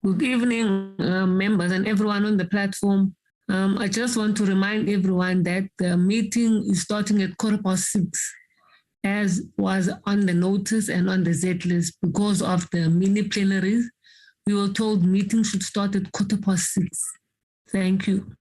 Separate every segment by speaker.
Speaker 1: Good evening, members and everyone on the platform. I just want to remind everyone that the meeting is starting at 6:15, as was on the notice and on the Z list. Because of the mini plenaries, we were told meeting should start at 6:15. Thank you.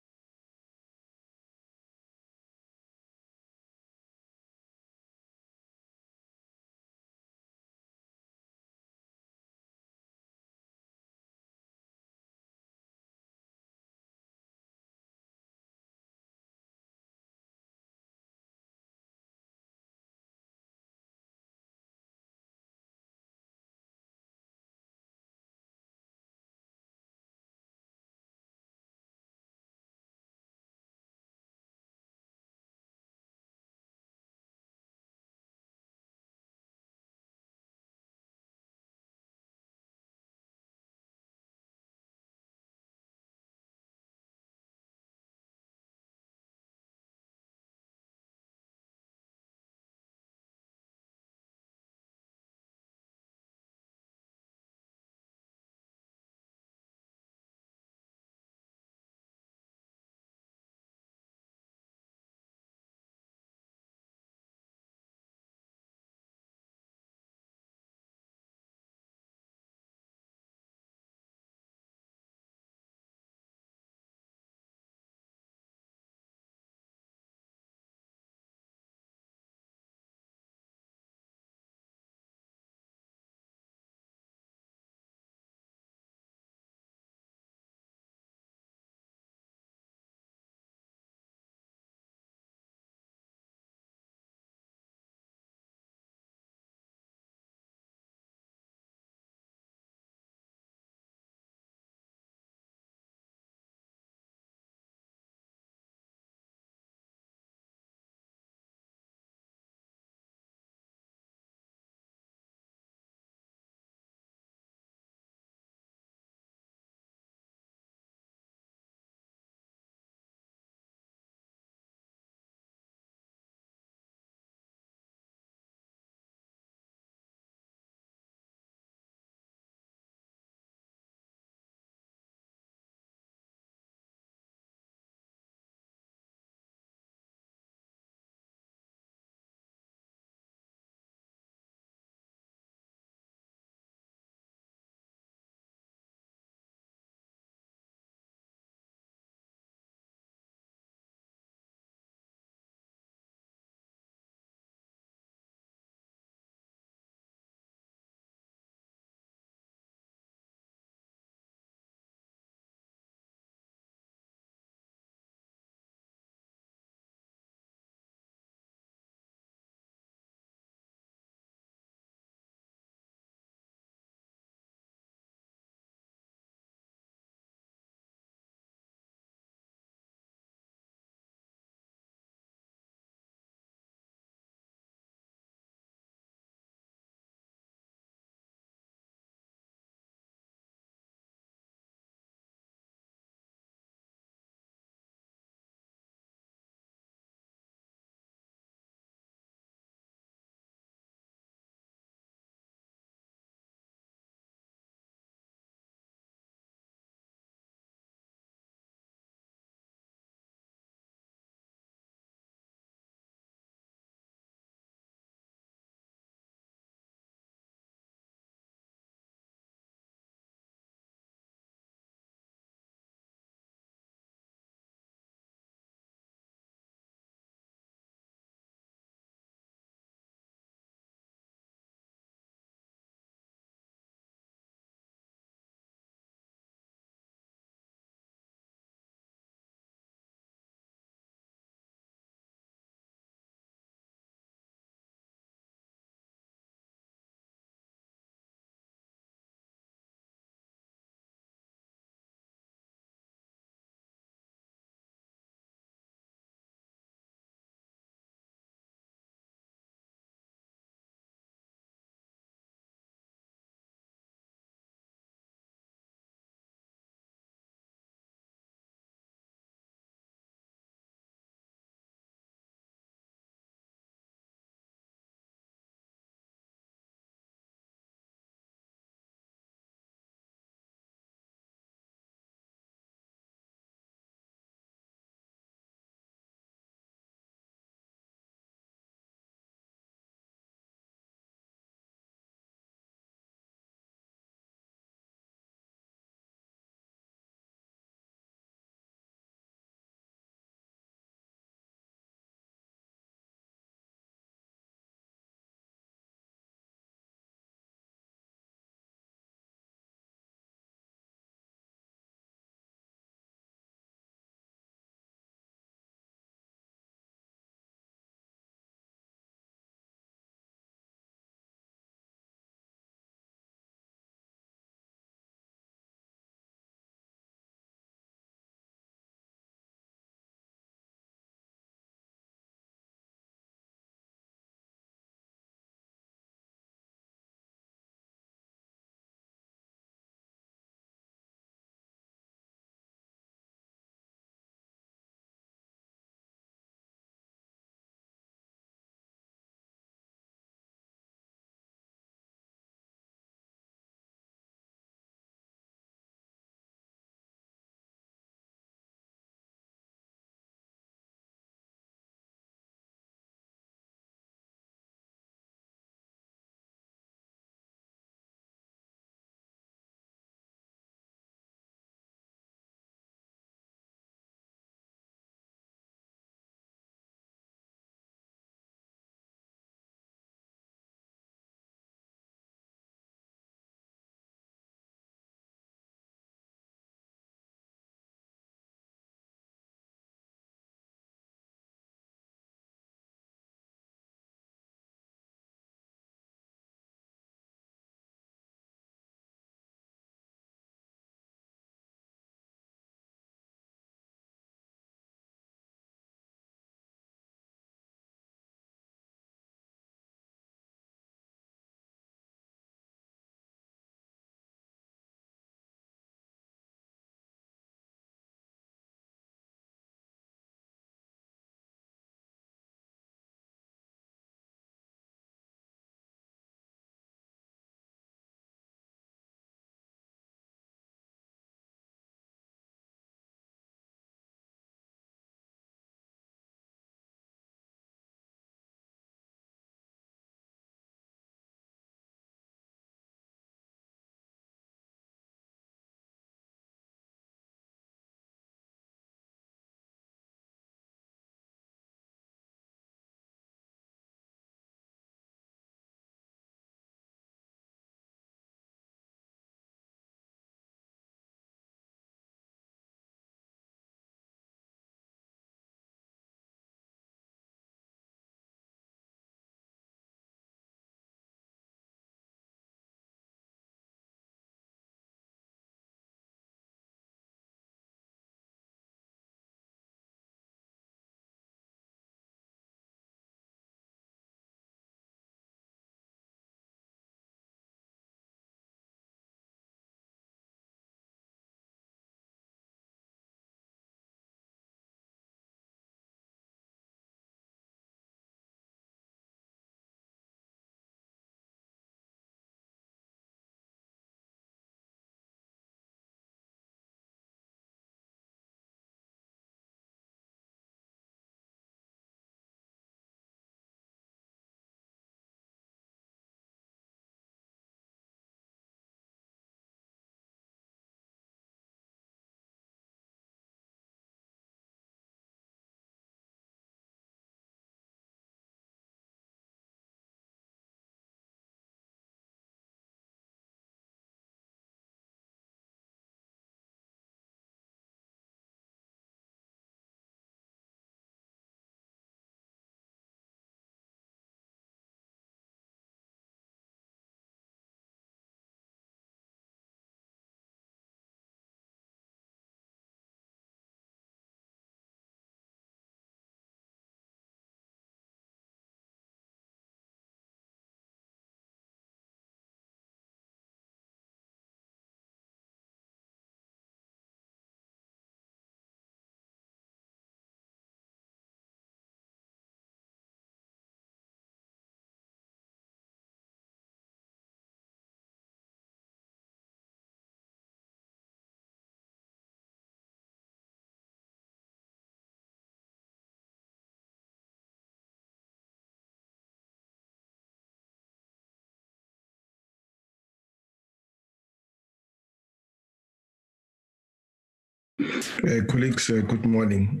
Speaker 2: Colleagues, good morning.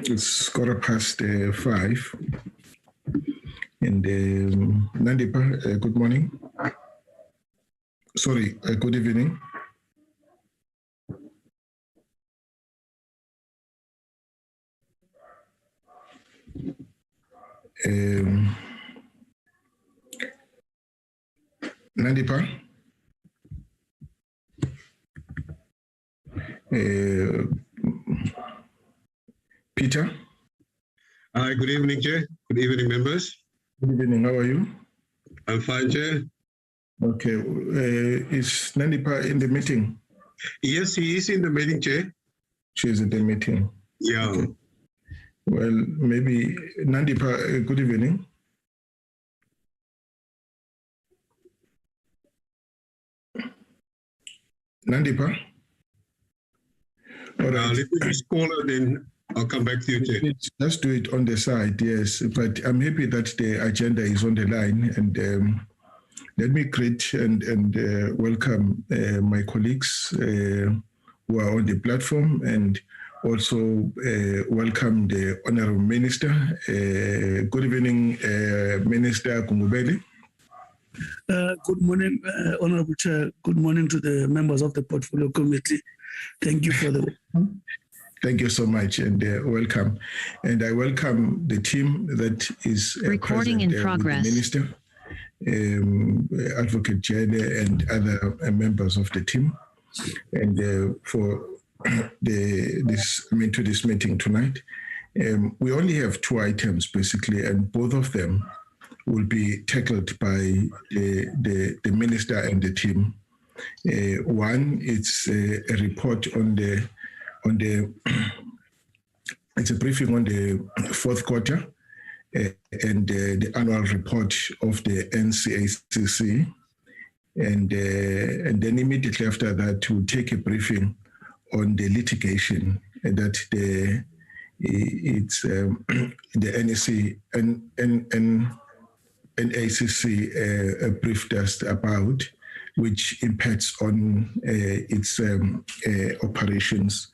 Speaker 2: It's 5:15. And Nandipa, good morning. Sorry, good evening. Nandipa? Peter?
Speaker 3: Hi, good evening, Chair. Good evening, members.
Speaker 2: Good evening, how are you?
Speaker 3: I'm fine, Chair.
Speaker 2: Okay, is Nandipa in the meeting?
Speaker 3: Yes, he is in the meeting, Chair.
Speaker 2: She's in the meeting.
Speaker 3: Yeah.
Speaker 2: Okay. Well, maybe Nandipa, good evening. Nandipa?
Speaker 3: All right. Let me just call her, then I'll come back to you, Chair.
Speaker 2: Let's do it on the side, yes. But I'm happy that the agenda is on the line, and let me greet and welcome my colleagues who are on the platform, and also welcome the Honorable Minister. Good evening, Minister Kungubeli.
Speaker 4: Good morning, Honorable Chair. Good morning to the members of the Portfolio Committee. Thank you for the welcome.
Speaker 2: Thank you so much, and welcome. And I welcome the team that is
Speaker 5: recording in progress.
Speaker 2: The Minister, Advocate Jede, and other members of the team, and for to this meeting tonight. We only have 2 items basically, and both of them will be tackled by the Minister and the team. One, it's a report on the it's a briefing on the 4th quarter and the annual report of the NCACC, and then immediately after that we'll take a briefing on the litigation that the NCACC briefed us about, which impacts on its operations.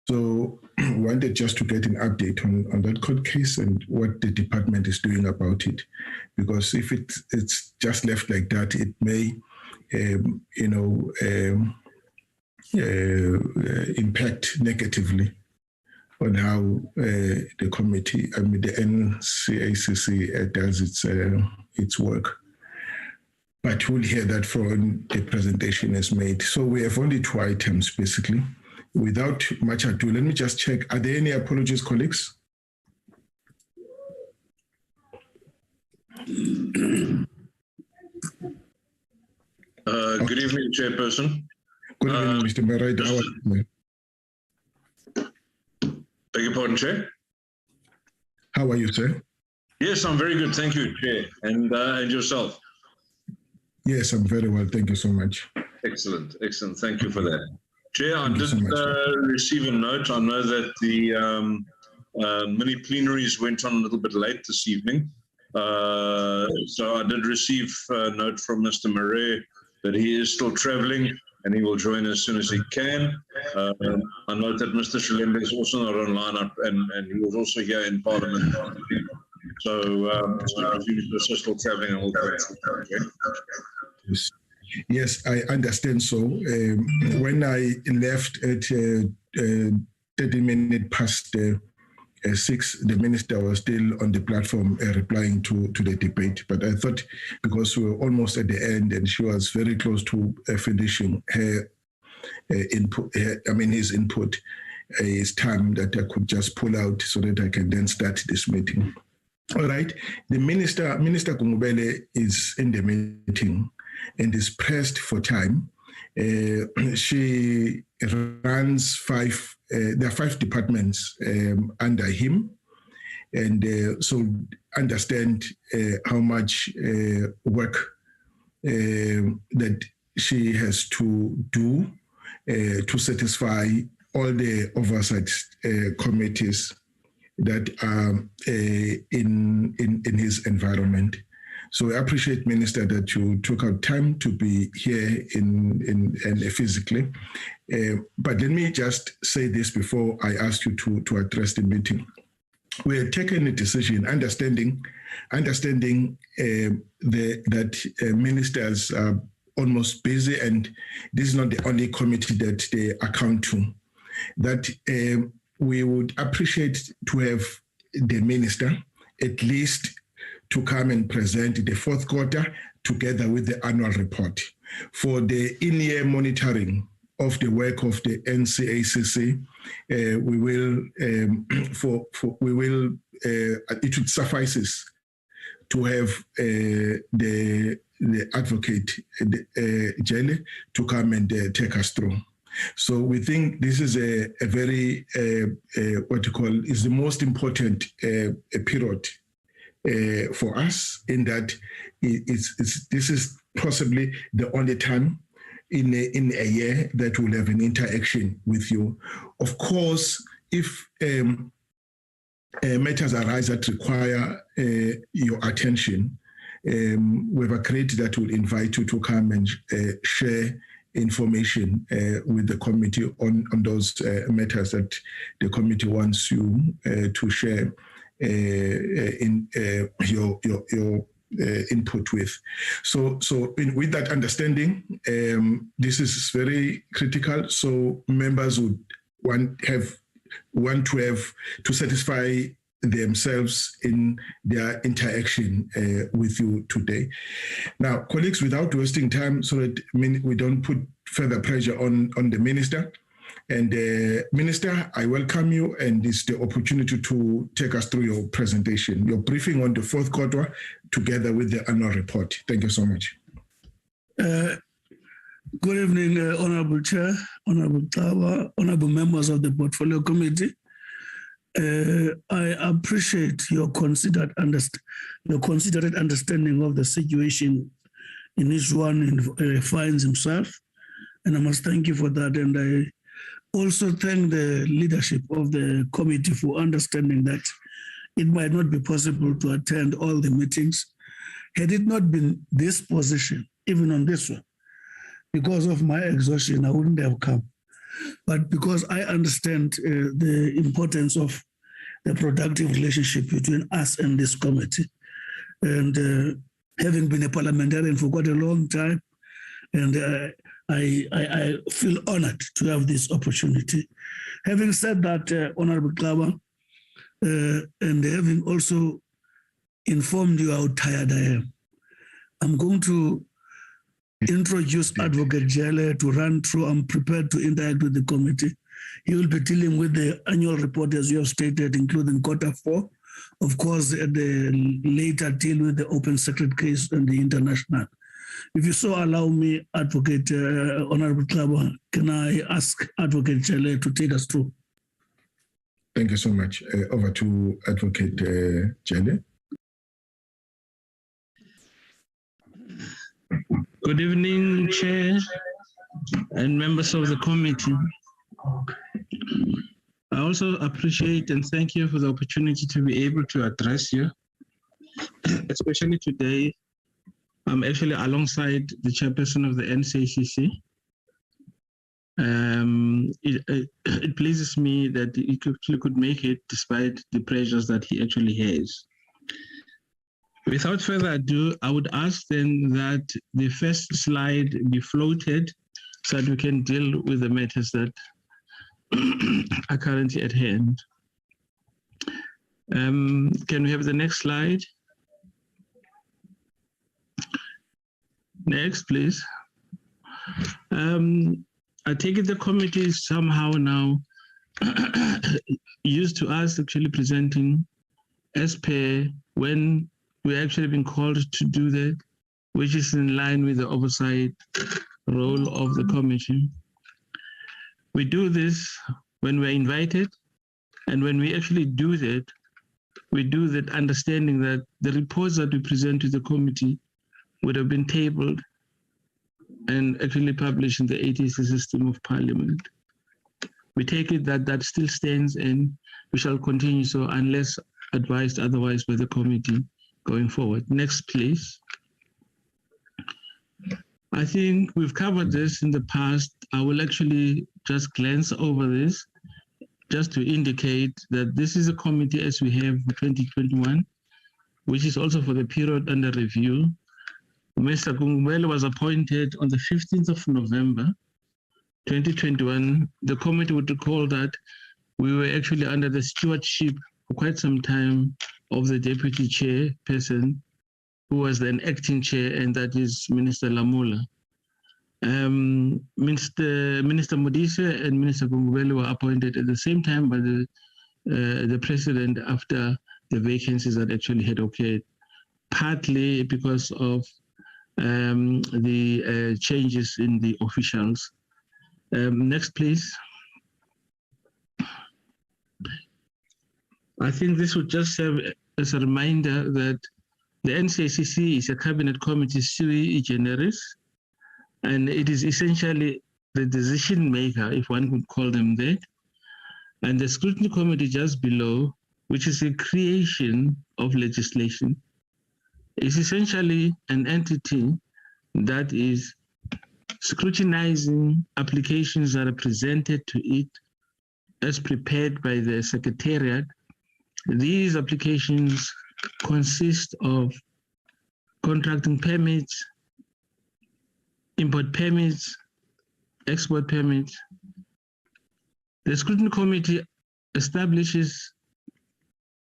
Speaker 2: So wanted just to get an update on that court case and what the department is doing about it, because if it's just left like that, it may, impact negatively on how the committee, the NCACC does its work. But we'll hear that from the presentation is made. So we have only 2 items, basically. Without much ado, let me just check. Are there any apologies, colleagues?
Speaker 6: Good evening, Chairperson.
Speaker 2: Good evening, Mr. Maraid. How are you?
Speaker 6: Beg your pardon, Chair?
Speaker 2: How are you, sir?
Speaker 6: Yes, I'm very good. Thank you, Chair. And yourself?
Speaker 2: Yes, I'm very well. Thank you so much.
Speaker 6: Excellent. Excellent. Thank you for that. Chair, I did receive a note. I know that the mini plenaries went on a little bit late this evening. So I did receive a note from Mr. Murray that he is still traveling and he will join as soon as he can. I note that Mr. Shalembe is also not online, and he was also here in Parliament. So Mr. still traveling and all that.
Speaker 2: Yes, I understand so. When I left at 30 minutes past 6, the minister was still on the platform replying to the debate. But I thought, because we were almost at the end and she was very close to finishing her input, his input, it's time that I could just pull out so that I can then start this meeting. All right. The Minister Kungubele, is in the meeting and is pressed for time. She runs there are 5 departments under him, and so understand how much work that she has to do to satisfy all the oversight committees that are in his environment. So I appreciate, Minister, that you took out time to be here in physically. But let me just say this before I ask you to address the meeting. We have taken a decision, understanding that ministers are almost busy, and this is not the only committee that they account to, that we would appreciate to have the minister at least to come and present the fourth quarter together with the annual report. For the in-year monitoring of the work of the NCACC, it would suffice to have the advocate Jelle to come and take us through. So we think this is a very is the most important period for us, in that this is possibly the only time in a year that we'll have an interaction with you. Of course, if matters arise that require your attention, we've agreed that we'll invite you to come and share information with the committee on those matters that the committee wants you to share in your input with. So with that understanding, this is very critical. So members would want to satisfy themselves in their interaction with you today. Now, colleagues, without wasting time, so that we don't put further pressure on the minister. And Minister, I welcome you, and it's the opportunity to take us through your presentation, your briefing on the fourth quarter, together with the annual report. Thank you so much.
Speaker 4: Good evening, Honorable Chair, Honorable Tawa, Honorable members of the Portfolio Committee. I appreciate your considerate understanding of the situation in which one finds himself, and I must thank you for that. And I also thank the leadership of the committee for understanding that it might not be possible to attend all the meetings. Had it not been this position, even on this one, because of my exhaustion, I wouldn't have come. But because I understand the importance of the productive relationship between us and this committee, and having been a parliamentarian for quite a long time, and I feel honored to have this opportunity. Having said that, Honorable Klaba, and having also informed you how tired I am, I'm going to introduce Advocate Jelle to run through. I'm prepared to interact with the committee. He will be dealing with the annual report, as you have stated, including quarter 4. Of course, the later deal with the open secret case and the international. If you so allow me, Advocate Honorable Klaba, can I ask Advocate Jelle to take us through?
Speaker 2: Thank you so much. Over to Advocate Jelle.
Speaker 5: Good evening, Chair and members of the committee. I also appreciate and thank you for the opportunity to be able to address you, especially today. I'm actually alongside the chairperson of the NCACC. It pleases me that he could make it despite the pressures that he actually has. Without further ado, I would ask then that the first slide be floated so that we can deal with the matters that are currently at hand. Can we have the next slide? Next, please. I take it the committee is somehow now used to us actually presenting as per when we actually been called to do that, which is in line with the oversight role of the committee. We do this when we're invited, and when we actually do that, we do that understanding that the reports that we present to the committee would have been tabled and actually published in the ATC system of Parliament. We take it that that still stands, and we shall continue so unless advised otherwise by the committee going forward. Next, please. I think we've covered this in the past. I will actually just glance over this just to indicate that this is a committee as we have for 2021, which is also for the period under review. Mr. Gungwele was appointed on the 15th of November, 2021. The committee would recall that we were actually under the stewardship for quite some time of the deputy chairperson, who was then acting chair, and that is Minister Lamula. Minister Modise and Minister Gungwele were appointed at the same time by the president after the vacancies that actually had occurred, partly because of the changes in the officials. Next, please. I think this would just serve as a reminder that the NCACC is a cabinet committee sui generis, and it is essentially the decision maker, if one could call them that. And the Scrutiny Committee just below, which is a creation of legislation, is essentially an entity that is scrutinizing applications that are presented to it as prepared by the Secretariat. These applications consist of contracting permits, import permits, export permits. The Scrutiny Committee establishes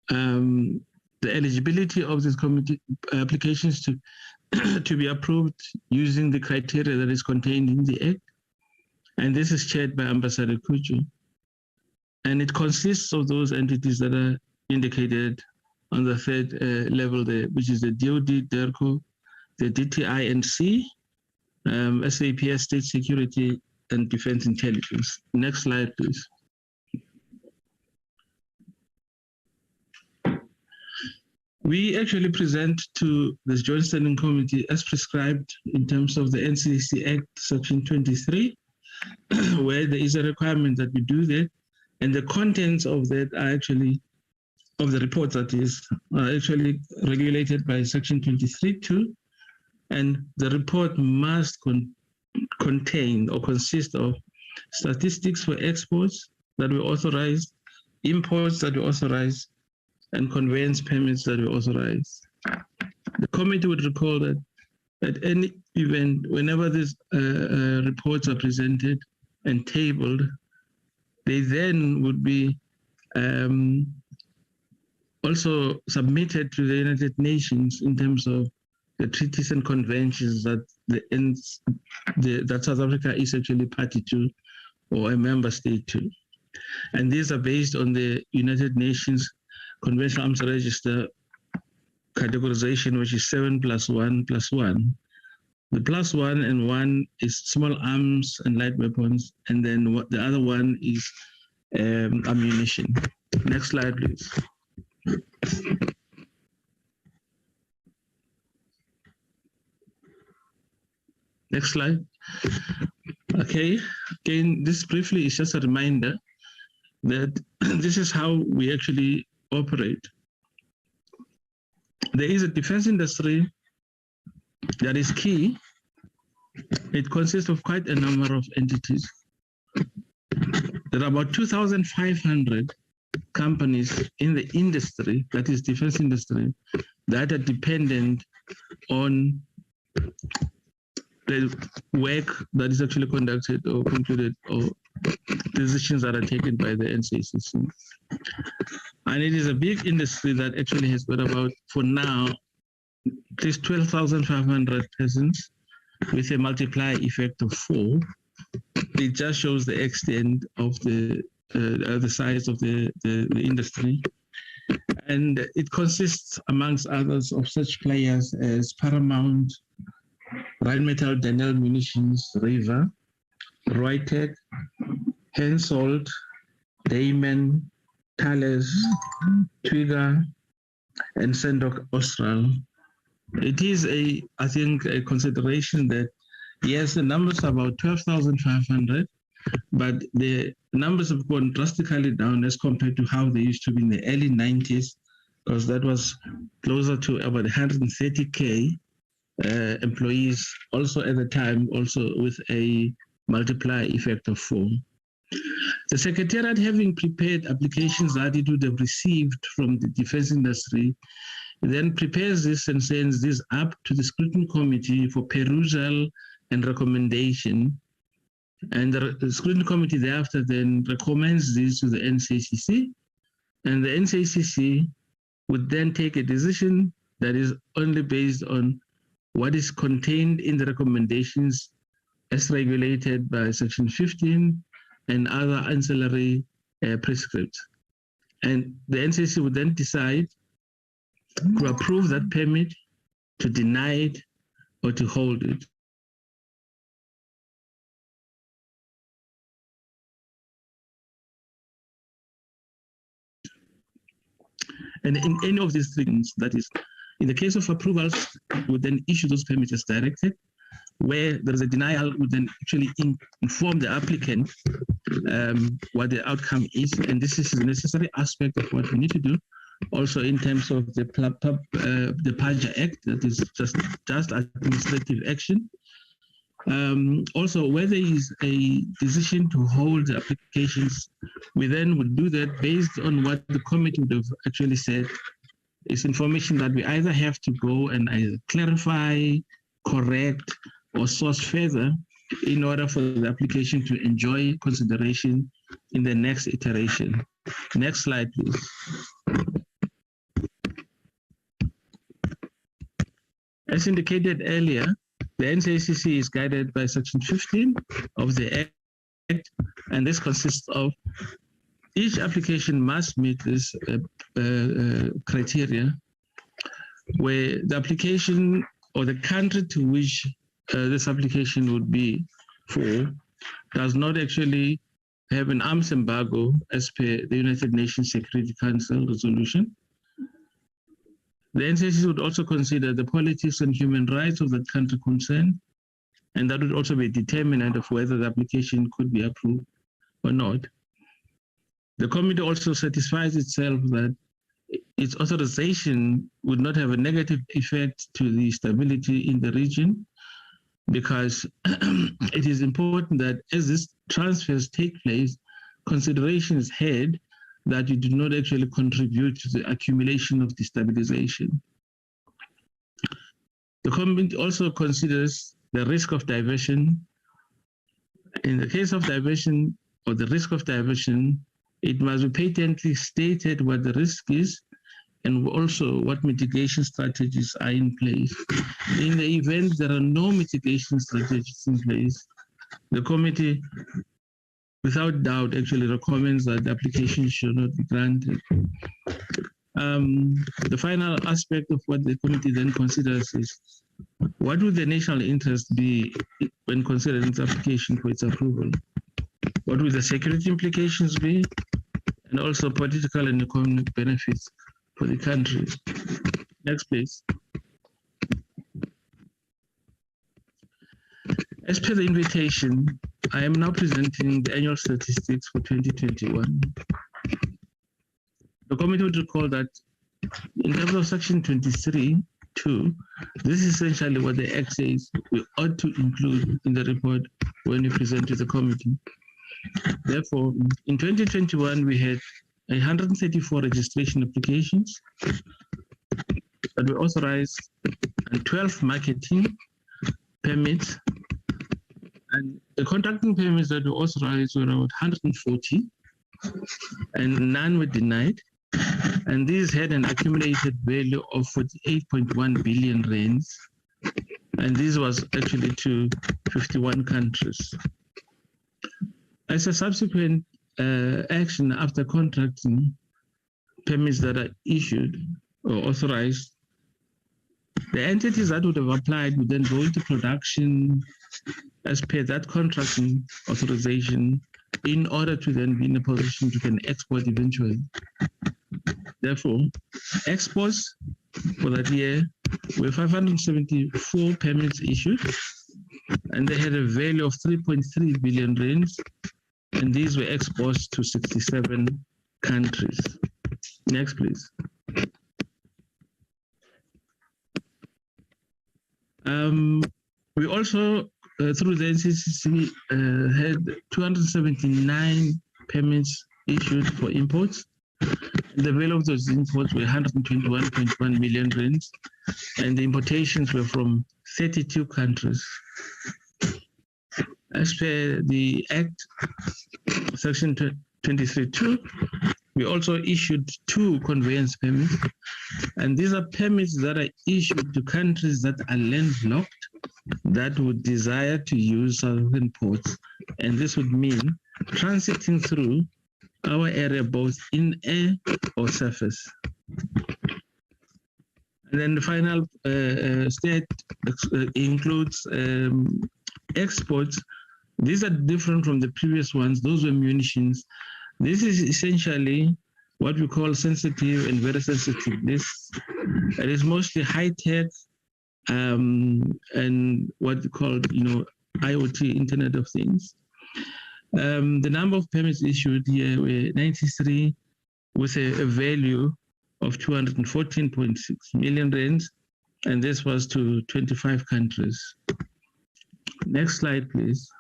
Speaker 5: the eligibility of these committee applications to be approved using the criteria that is contained in the Act. And this is chaired by Ambassador Kuchu. And it consists of those entities that are indicated on the third level there, which is the DOD, DERCO, the DTINC, SAPS, State Security and Defense Intelligence. Next slide, please. We actually present to this Joint Standing Committee as prescribed in terms of the NCACC Act, Section 23, where there is a requirement that we do that. And the contents of that are actually, of the report that is, are actually regulated by Section 23(2). And the report must contain or consist of statistics for exports that were authorized, imports that were authorized, and conveyance payments that were authorized. The committee would recall that at any event, whenever these reports are presented and tabled, they then would be also submitted to the United Nations in terms of the treaties and conventions that that South Africa is actually party to or a member state to. And these are based on the United Nations Conventional Arms Register categorization, which is 7+1+1. The +1 and 1 is small arms and light weapons, and then the other one is ammunition. Next slide, please. Next slide. Okay, again, this briefly is just a reminder that this is how we actually operate. There is a defense industry that is key. It consists of quite a number of entities. There are about 2,500 companies in the industry, that is defense industry, that are dependent on the work that is actually conducted or concluded or decisions that are taken by the NCACC. And it is a big industry that actually has got about, for now, at least 12,500 persons with a multiplier effect of 4. It just shows the extent of the size of the industry. And it consists, amongst others, of such players as Paramount, Rheinmetall, Daniel Munitions, Riva, Reutech, Hensoldt, Damon, Thales, Twiga, and Sendok Austral. It is I think, a consideration that, yes, the numbers are about 12,500, but the numbers have gone drastically down as compared to how they used to be in the early 90s, because that was closer to about 130K employees, also at the time, also with a multiplier effect of 4. The Secretariat, having prepared applications that it would have received from the defense industry, then prepares this and sends this up to the Scrutiny Committee for perusal and recommendation. And the Scrutiny Committee thereafter then recommends this to the NCACC, and the NCACC would then take a decision that is only based on what is contained in the recommendations as regulated by Section 15 and other ancillary prescripts. And the NCACC would then decide to approve that permit, to deny it, or to hold it. And in any of these things, that is, in the case of approvals, would then issue those permits as directed. Where there is a denial, would then actually inform the applicant what the outcome is. And this is a necessary aspect of what we need to do. Also in terms of the PAJA Act, that is just administrative action. Also, where there is a decision to hold the applications, we then would do that based on what the committee would have actually said. It's information that we either have to go and either clarify, correct, or source further in order for the application to enjoy consideration in the next iteration. Next slide, please. As indicated earlier, the NCACC is guided by Section 15 of the Act, and this consists of each application must meet this criteria, where the application or the country to which this application would be for does not actually have an arms embargo as per the United Nations Security Council resolution. The NCACC would also consider the politics and human rights of that country concerned, and that would also be a determinant of whether the application could be approved or not. The committee also satisfies itself that its authorization would not have a negative effect to the stability in the region, because it is important that as these transfers take place, consideration is had that you do not actually contribute to the accumulation of destabilization. The committee also considers the risk of diversion. In the case of diversion or the risk of diversion, it must be patently stated what the risk is and also what mitigation strategies are in place. In the event there are no mitigation strategies in place, the committee, without doubt, actually recommends that the application should not be granted. The final aspect of what the committee then considers is what would the national interest be when considering its application for its approval? What would the security implications be? And also political and economic benefits for the country. Next, please. As per the invitation, I am now presenting the annual statistics for 2021. The committee would recall that in terms of Section 23(2), this is essentially what the Act says we ought to include in the report when we present to the committee. Therefore, in 2021, we had 134 registration applications that were authorized and 12 marketing permits, and the contracting permits that were authorized were about 140, and none were denied. And these had an accumulated value of 48.1 billion rands, and this was actually to 51 countries. As a subsequent action after contracting permits that are issued or authorized, the entities that would have applied would then go into production as per that contracting authorization in order to then be in a position to can export eventually. Therefore, exports for that year were 574 permits issued, and they had a value of 3.3 billion rands, and these were exports to 67 countries. Next, please. We also, through the NCACC, had 279 permits issued for imports. The value of those imports were 121.1 million rands, and the importations were from 32 countries. As per the Act, Section 23.2, we also issued 2 conveyance permits, and these are permits that are issued to countries that are landlocked that would desire to use South African ports, and this would mean transiting through our area both in air or surface. And then the final state includes exports. These are different from the previous ones. Those were munitions. This is essentially what we call sensitive and very sensitive. It is mostly high-tech and what we call, IoT, Internet of Things. The number of permits issued here were 93 with a value of 214.6 million rands, and this was to 25 countries. Next slide, please.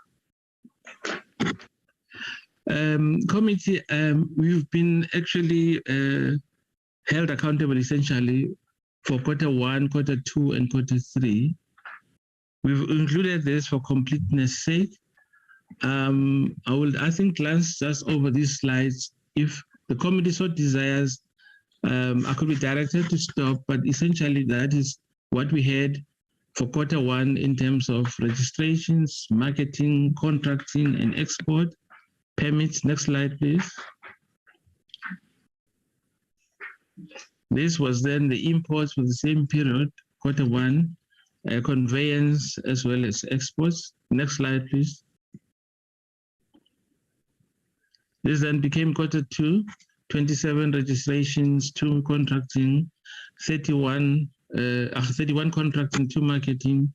Speaker 5: Committee, we've been actually held accountable essentially for Q1, Q2, and Q3. We've included this for completeness sake. I think glance just over these slides. If the committee so desires, I could be directed to stop, but essentially that is what we had for Q1 in terms of registrations, marketing, contracting, and export permits. Next slide, please. This was then the imports for the same period, Q1, conveyance as well as exports. Next slide, please. This then became Q2, 27 registrations, 2 contracting, 31 contracting, 2 marketing,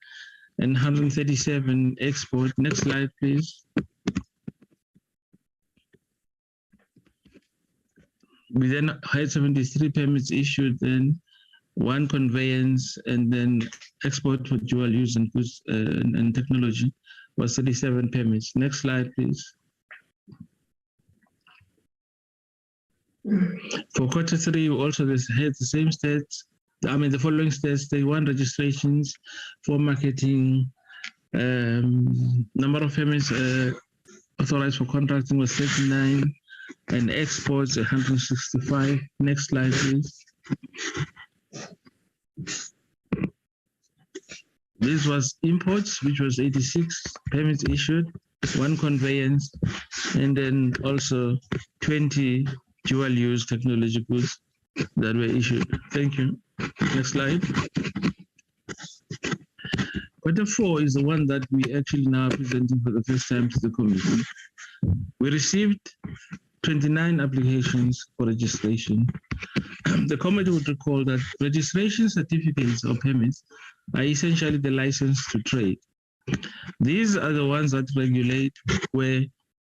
Speaker 5: and 137 export. Next slide, please. We then had 73 permits issued, then 1 conveyance, and then export for dual use and goods and technology was 37 permits. Next slide, please. For Q3, we also had the same stats. The following stats: 31 registrations, 4 marketing, number of permits authorized for contracting was 39, and exports 165. Next slide, please. This was imports, which was 86 permits issued, 1 conveyance, and then also 20 dual-use technology goods that were issued. Thank you. Next slide. Q4 is the one that we actually now are presenting for the first time to the committee. We received 29 applications for registration. The committee would recall that registration certificates or permits are essentially the license to trade. These are the ones that regulate where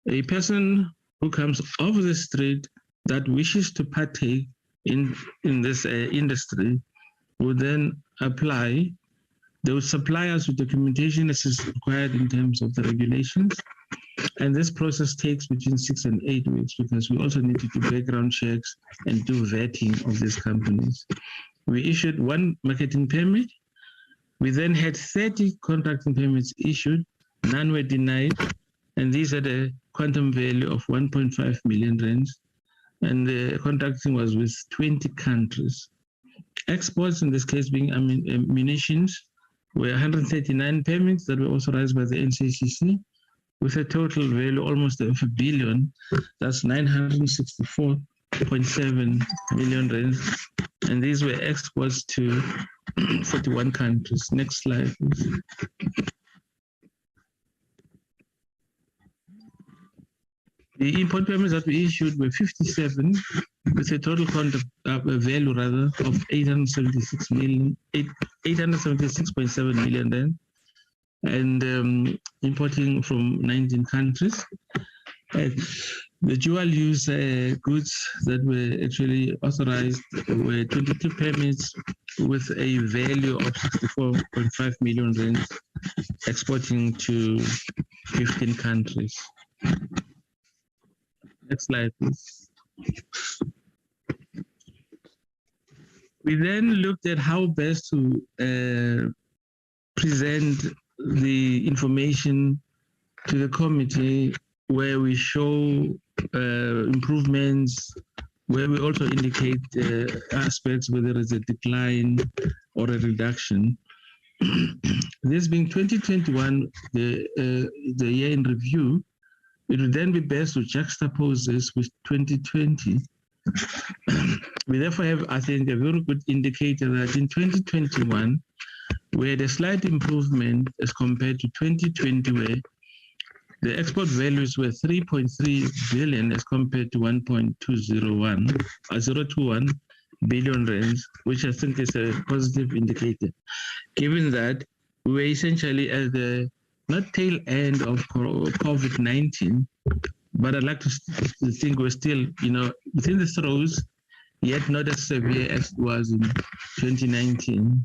Speaker 5: a person who comes off the street that wishes to partake in this industry would then apply. They would supply us with documentation as is required in terms of the regulations. And this process takes between 6 and 8 weeks because we also need to do background checks and do vetting of these companies. We issued 1 marketing permit. We then had 30 contracting permits issued. None were denied. And these had a quantum value of 1.5 million rands. And the contracting was with 20 countries. Exports, in this case being munitions, were 139 permits that were authorized by the NCACC with a total value almost of $1 billion. That's 964.7 million rands. And these were exports to 41 countries. Next slide, please. The import permits that we issued were 57 with a total value of 876.7 million then, and importing from 19 countries. The dual-use goods that were actually authorized were 22 permits with a value of 64.5 million rand, exporting to 15 countries. Next slide, please. We then looked at how best to present the information to the committee, where we show improvements, where we also indicate aspects where there is a decline or a reduction. This being 2021, the year in review, it would then be best to juxtapose this with 2020. We therefore have, I think, a very good indicator that in 2021, we had a slight improvement as compared to 2020, where the export values were 3.3 billion as compared to 0.21 billion rands, which I think is a positive indicator, given that we were essentially at the not tail end of COVID-19, but I'd like to think we're still, within the throes, yet not as severe as it was in 2019.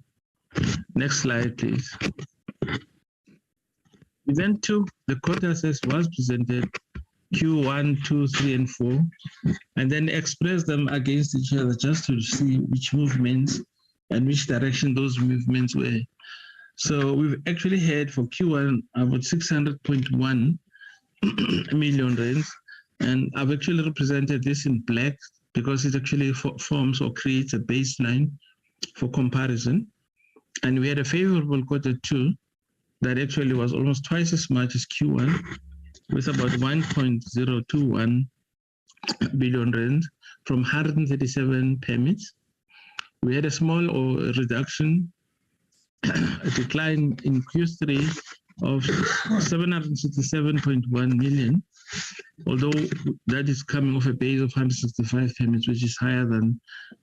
Speaker 5: Next slide, please. We then took the quotas as was presented, Q1, 2, 3, and 4, and then expressed them against each other just to see which movements and which direction those movements were. So we've actually had for Q1 about 600.1 million rands, and I've actually represented this in black because it actually forms or creates a baseline for comparison. And we had a favorable Q2 that actually was almost twice as much as Q1, with about 1.021 billion rand from 137 permits. We had a small reduction, a decline in Q3 of 767.1 million, although that is coming off a base of 165 permits, which is higher than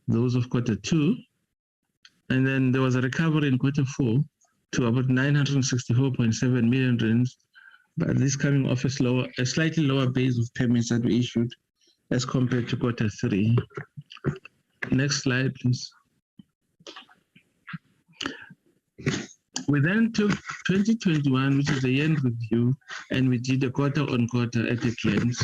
Speaker 5: those of Q2. And then there was a recovery in Q4 to about 964.7 million rands, but this coming off a slightly lower base of permits that we issued as compared to Q3. Next slide, please. We then took 2021, which is the year in review, and we did a quarter-on-quarter at a glance.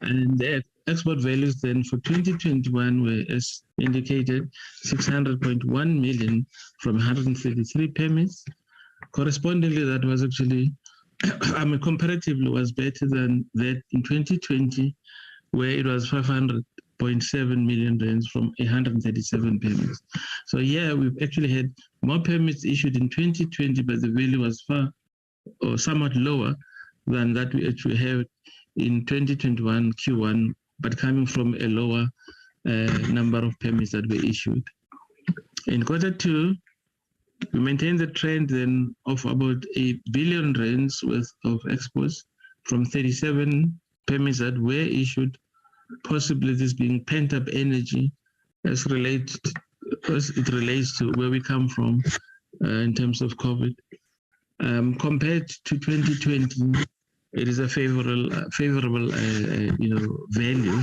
Speaker 5: And the export values then for 2021 were, as indicated, 600.1 million from 133 permits. Correspondingly, that was actually, comparatively was better than that in 2020, where it was 500.7 million rands from 137 permits. So yeah, we've actually had more permits issued in 2020, but the value was far or somewhat lower than that we actually have in 2021 Q1, but coming from a lower number of permits that were issued. In Q2, we maintained the trend then of about 1 billion rands worth of exports from 37 permits that were issued, possibly this being pent-up energy as it relates to where we come from in terms of COVID. Compared to 2020, it is a favorable value.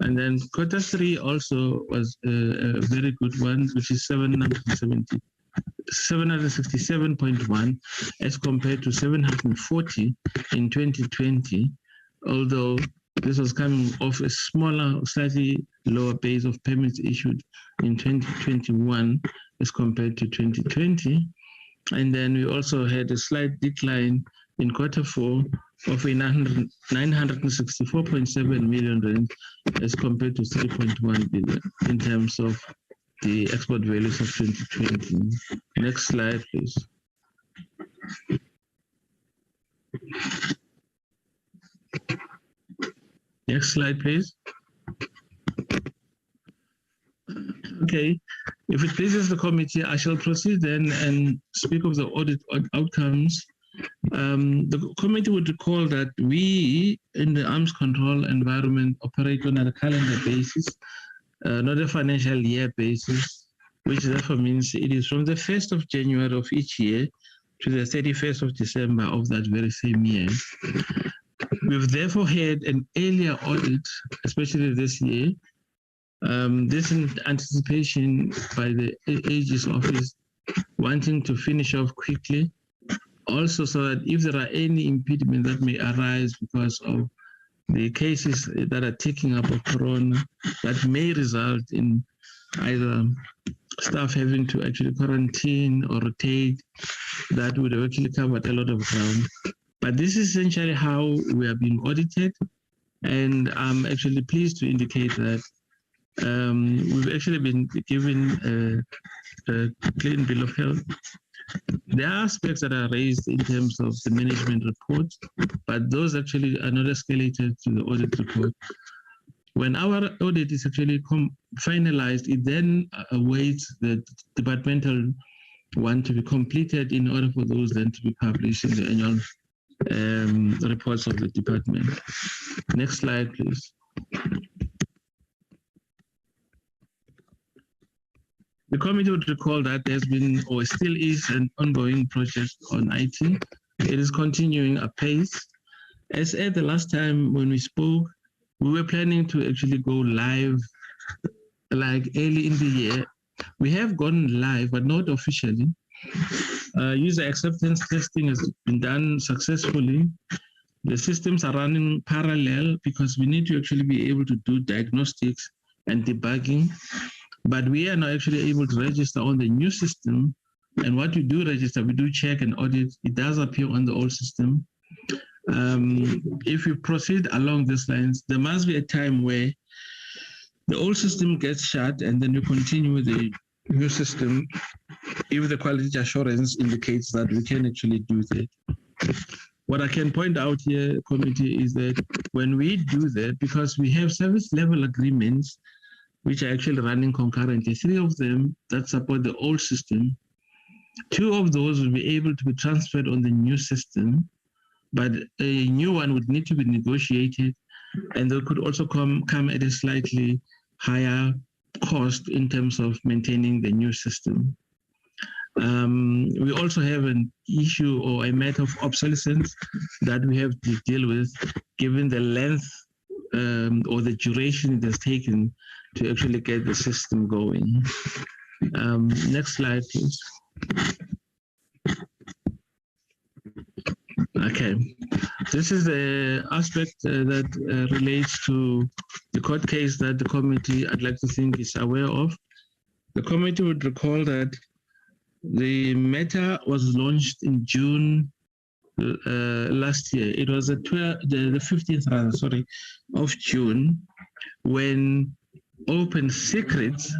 Speaker 5: And then Q3 also was a very good one, which is 767.1 as compared to 740 in 2020, although this was coming off a smaller, slightly lower base of permits issued in 2021 as compared to 2020. And then we also had a slight decline in Q4 of 964.7 million rand as compared to 3.1 billion in terms of the export values of 2020. Next slide, please. Next slide, please. Okay, if it pleases the committee, I shall proceed then and speak of the audit outcomes. The committee would recall that we in the arms control environment operate on a calendar basis, not a financial year basis, which therefore means it is from the 1st of January of each year to the 31st of December of that very same year. We've therefore had an earlier audit, especially this year, This in anticipation by the AG's office wanting to finish off quickly, also so that if there are any impediments that may arise because of the cases that are taking up of corona, that may result in either staff having to actually quarantine or rotate, that would have actually covered a lot of ground. But this is essentially how we are being audited, and I'm actually pleased to indicate that we've actually been given a clean bill of health. There are aspects that are raised in terms of the management report, but those actually are not escalated to the audit report. When our audit is actually finalized, it then awaits the departmental one to be completed in order for those then to be published in the annual reports of the department. Next slide, please. The committee would recall that there's been, or still is, an ongoing project on IT. It is continuing apace. As at the last time when we spoke, we were planning to actually go live like early in the year. We have gone live, but not officially. User acceptance testing has been done successfully. The systems are running parallel because we need to actually be able to do diagnostics and debugging. But we are not actually able to register on the new system. And what we do register, we do check and audit. It does appear on the old system. If we proceed along these lines, there must be a time where the old system gets shut and then we continue with the new system if the quality assurance indicates that we can actually do that. What I can point out here, committee, is that when we do that, because we have service level agreements which are actually running concurrently, 3 of them that support the old system, 2 of those will be able to be transferred on the new system, but a new one would need to be negotiated, and they could also come at a slightly higher cost in terms of maintaining the new system. We also have an issue or a matter of obsolescence that we have to deal with, given the length or the duration it has taken to actually get the system going. Next slide, please. Okay, this is the aspect that relates to the court case that the committee, I'd like to think, is aware of. The committee would recall that the matter was launched in June last year. It was the 15th rather, sorry, of June, when Open Secrets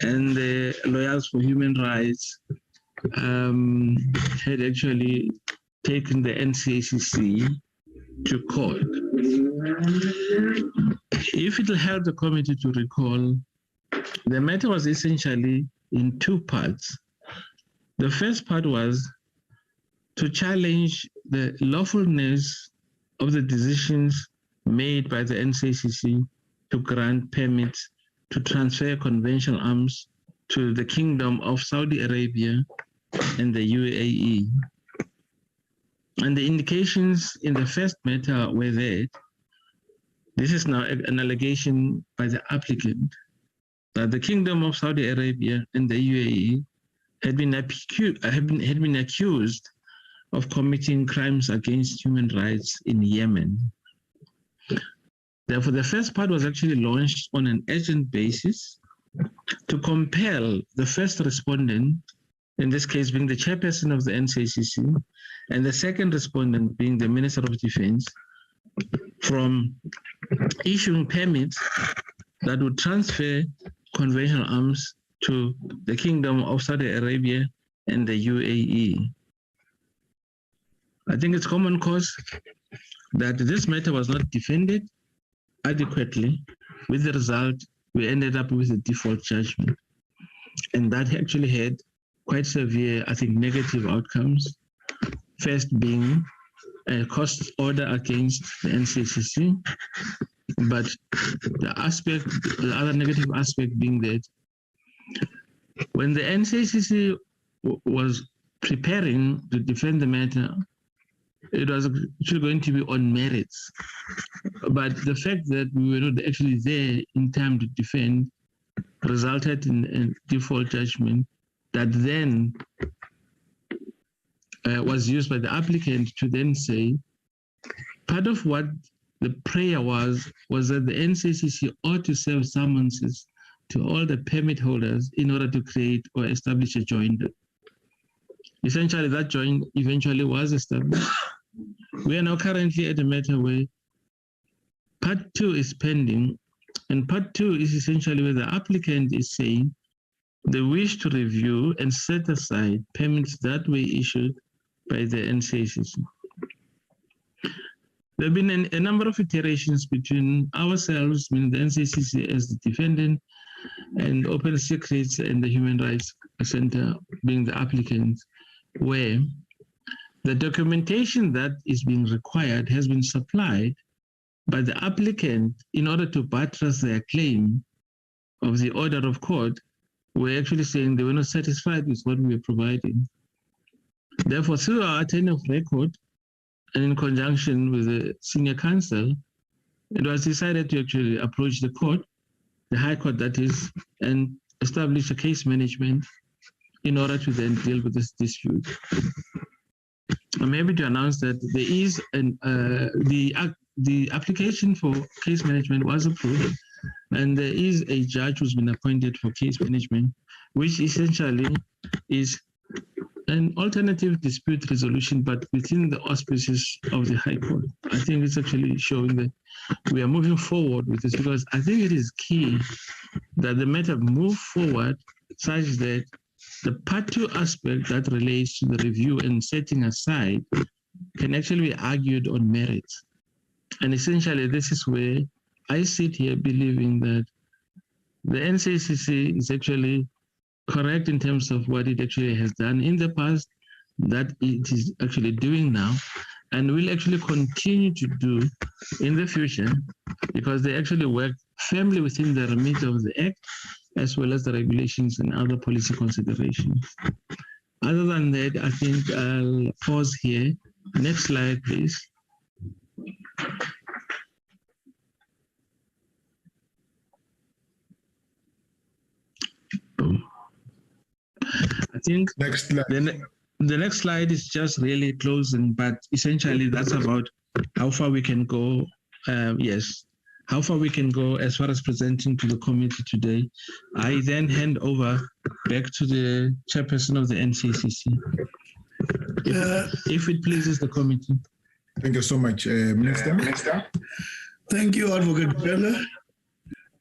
Speaker 5: and the Lawyers for Human Rights had actually taken the NCACC to court. If it will help the committee to recall, the matter was essentially in 2 parts. The first part was to challenge the lawfulness of the decisions made by the NCACC to grant permits to transfer conventional arms to the Kingdom of Saudi Arabia and the UAE. And the indications in the first matter were that this is now an allegation by the applicant that the Kingdom of Saudi Arabia and the UAE had been accused of committing crimes against human rights in Yemen. Therefore, the first part was actually launched on an urgent basis to compel the first respondent, in this case being the chairperson of the NCACC, and the second respondent being the Minister of Defense, from issuing permits that would transfer conventional arms to the Kingdom of Saudi Arabia and the UAE. I think it's common cause that this matter was not defended adequately. With the result, we ended up with a default judgment. And that actually had quite severe, I think, negative outcomes. First being a cost order against the NCACC, but the other negative aspect being that when the NCACC was preparing to defend the matter, it was actually going to be on merits. But the fact that we were not actually there in time to defend resulted in a default judgment that then was used by the applicant to then say, part of what the prayer was that the NCACC ought to serve summonses to all the permit holders in order to create or establish a joint. Essentially, that joint eventually was established. We are now currently at a matter where part 2 is pending, and part 2 is essentially where the applicant is saying they wish to review and set aside permits that were issued by the NCACC. There have been a number of iterations between ourselves, meaning the NCACC as the defendant, and Open Secrets and the Human Rights Center being the applicant, where the documentation that is being required has been supplied by the applicant in order to buttress their claim of the order of court. We're actually saying they were not satisfied with what we were providing. Therefore, through our attorney of record and in conjunction with the senior counsel, it was decided to actually approach the court, the High Court that is, and establish a case management in order to then deal with this dispute. I'm happy to announce that there is the application for case management was approved, and there is a judge who's been appointed for case management, which essentially is an alternative dispute resolution, but within the auspices of the High Court. I think it's actually showing that we are moving forward with this, because I think it is key that the matter move forward such that the part 2 aspect that relates to the review and setting aside can actually be argued on merits. And essentially, this is where I sit here believing that the NCACC is actually correct in terms of what it actually has done in the past, that it is actually doing now, and will actually continue to do in the future, because they actually work firmly within the remit of the Act, as well as the regulations and other policy considerations. Other than that, I think I'll pause here. Next slide, please. I think
Speaker 2: Next slide.
Speaker 5: the next slide is just really closing, but essentially that's about how far we can go. How far we can go as far as presenting to the committee today. I then hand over back to the chairperson of the NCACC. If it pleases the committee.
Speaker 2: Thank you so much, Minister.
Speaker 4: Thank you, Advocate Bella.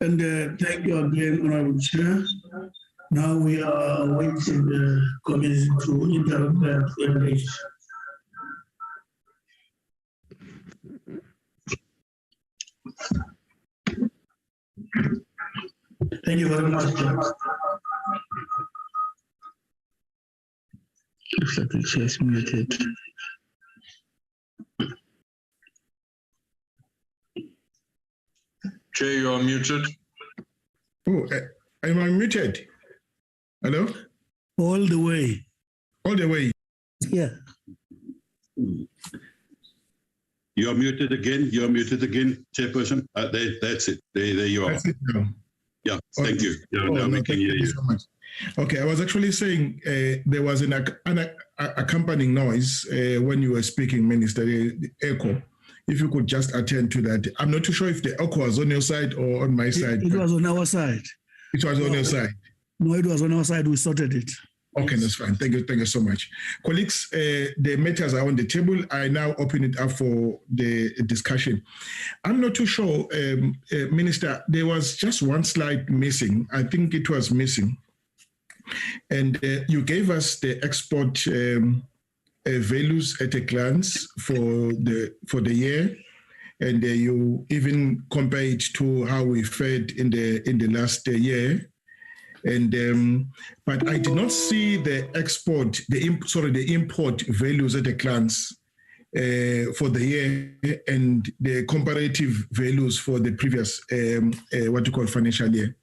Speaker 4: And thank you again, Honorable Chair. Now we are awaiting the committee to interrupt the engage. Thank you very much.
Speaker 5: Looks like the chair is muted.
Speaker 6: Chair, you are muted.
Speaker 2: Oh, am I muted? Hello?
Speaker 4: All the way.
Speaker 2: All the way.
Speaker 4: Yeah.
Speaker 3: You are muted again. You are muted again, Chairperson. That's it. There you are.
Speaker 2: That's it now.
Speaker 3: Yeah, thank you. Yeah, now we can hear you.
Speaker 2: So much. Okay, I was actually saying there was an accompanying noise when you were speaking, Minister, the echo. If you could just attend to that. I'm not too sure if the echo was on your side or on my side.
Speaker 4: It was on our side.
Speaker 2: It was on your side.
Speaker 4: No, it was on our side. We sorted it.
Speaker 2: Okay, that's fine. Thank you so much. Colleagues, the matters are on the table. I now open it up for the discussion. I'm not too sure, Minister, there was just one slide missing. I think it was missing. And you gave us the export values at a glance for the year. And you even compare it to how we fared in the last year. And but I did not see the import values at a glance for the year and the comparative values for the previous what you call financial year.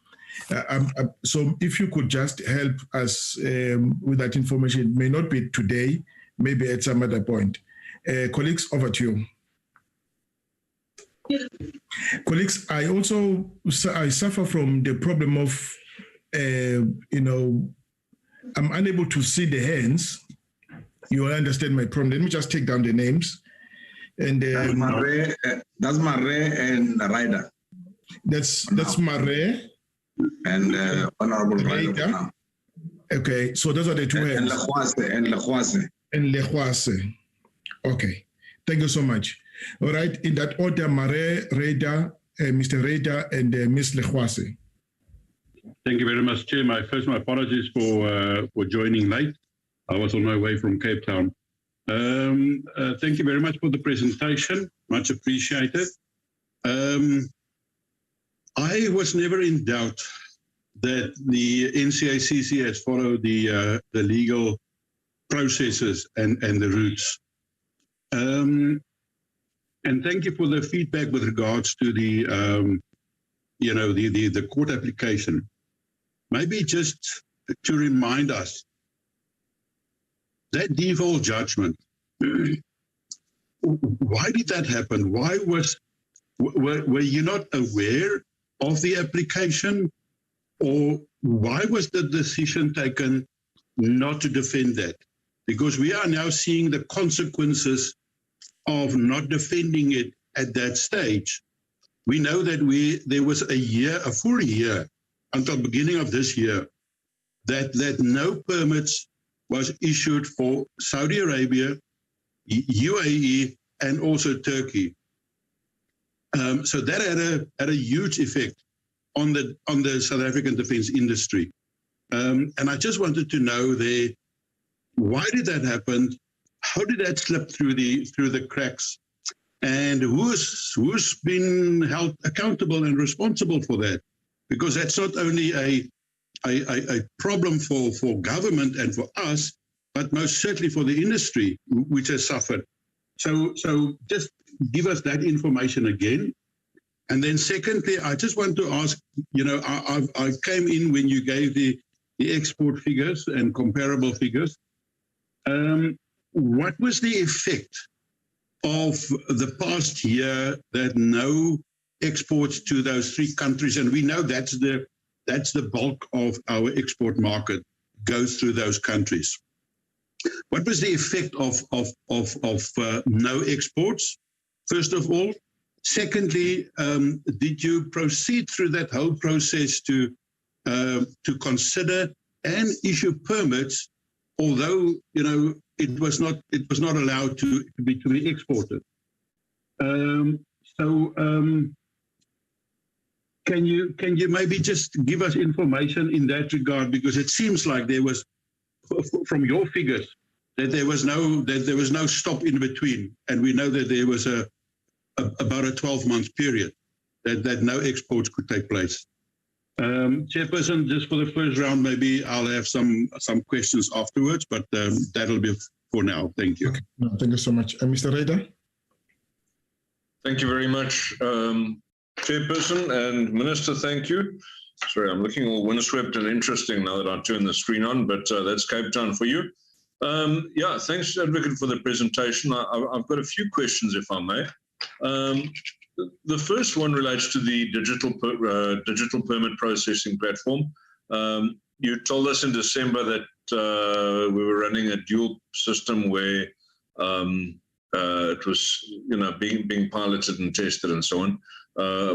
Speaker 2: So if you could just help us with that information, it may not be today, maybe at some other point. Colleagues, over to you. Colleagues, I suffer from the problem of, I'm unable to see the hands. You will understand my problem. Let me just take down the names. And
Speaker 7: that's Mare and Ryder.
Speaker 2: That's Mare
Speaker 7: and Honorable Ryder.
Speaker 2: Okay, so those are the two hands.
Speaker 7: And
Speaker 2: Lehuase. Okay, thank you so much. All right, in that order, Mare, Ryder, Mr. Ryder, and Ms. Lehuase.
Speaker 3: Thank you very much, Chair. My apologies for joining late. I was on my way from Cape Town. Thank you very much for the presentation. Much appreciated. I was never in doubt that the NCACC has followed the legal processes and the routes. And thank you for the feedback with regards to the court application. Maybe just to remind us that default judgment. Why did that happen? Why were you not aware of the application, or why was the decision taken not to defend that? Because we are now seeing the consequences of not defending it at that stage. We know that there was a full year until beginning of this year that no permits was issued for Saudi Arabia, UAE, and also Turkey. So that had a huge effect on the South African defence industry. And I just wanted to know there, why did that happen? How did that slip through the cracks? And who's been held accountable and responsible for that? Because that's not only a problem for government and for us, but most certainly for the industry, which has suffered. So just give us that information again. And then secondly, I just want to ask, I came in when you gave the export figures and comparable figures. What was the effect of the past year that no exports to those three countries? And we know that's the bulk of our export market goes through those countries. What was the effect of no exports, first of all? Secondly, did you proceed through that whole process to consider and issue permits, although it was not allowed to be exported? Can you maybe just give us information in that regard? Because it seems like there was, from your figures, that there was no stop in between, and we know that there was about a 12-month period that no exports could take place. Chairperson, just for the first round, maybe I'll have some questions afterwards, but that'll be for now. Thank you.
Speaker 2: Okay. No, thank you so much. Mr. Ryder?
Speaker 6: Thank you very much, Chairperson and Minister. Thank you. Sorry, I'm looking all windswept and interesting now that I turn the screen on, but that's Cape Town for you. Yeah, thanks, Advocate, for the presentation. I've got a few questions, if I may. The first one relates to the digital permit processing platform. You told us in December that we were running a dual system where it was being piloted and tested and so on.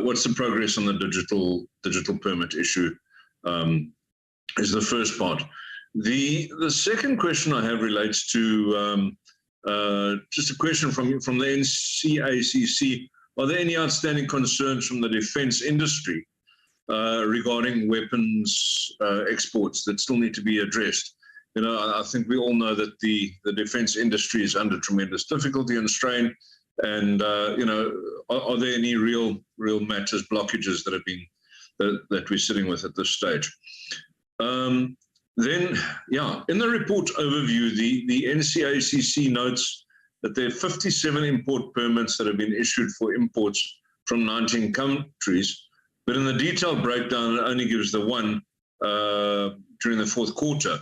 Speaker 6: What's the progress on the digital permit issue? Is the first part. The second question I have relates to just a question from the NCACC. Are there any outstanding concerns from the defence industry regarding weapons exports that still need to be addressed? I think we all know that the defence industry is under tremendous difficulty and strain. And are there any real matters, blockages that have been that we're sitting with at this stage? Then, in the report overview, the NCACC notes that there are 57 import permits that have been issued for imports from 19 countries, but in the detailed breakdown, it only gives the one during the fourth quarter.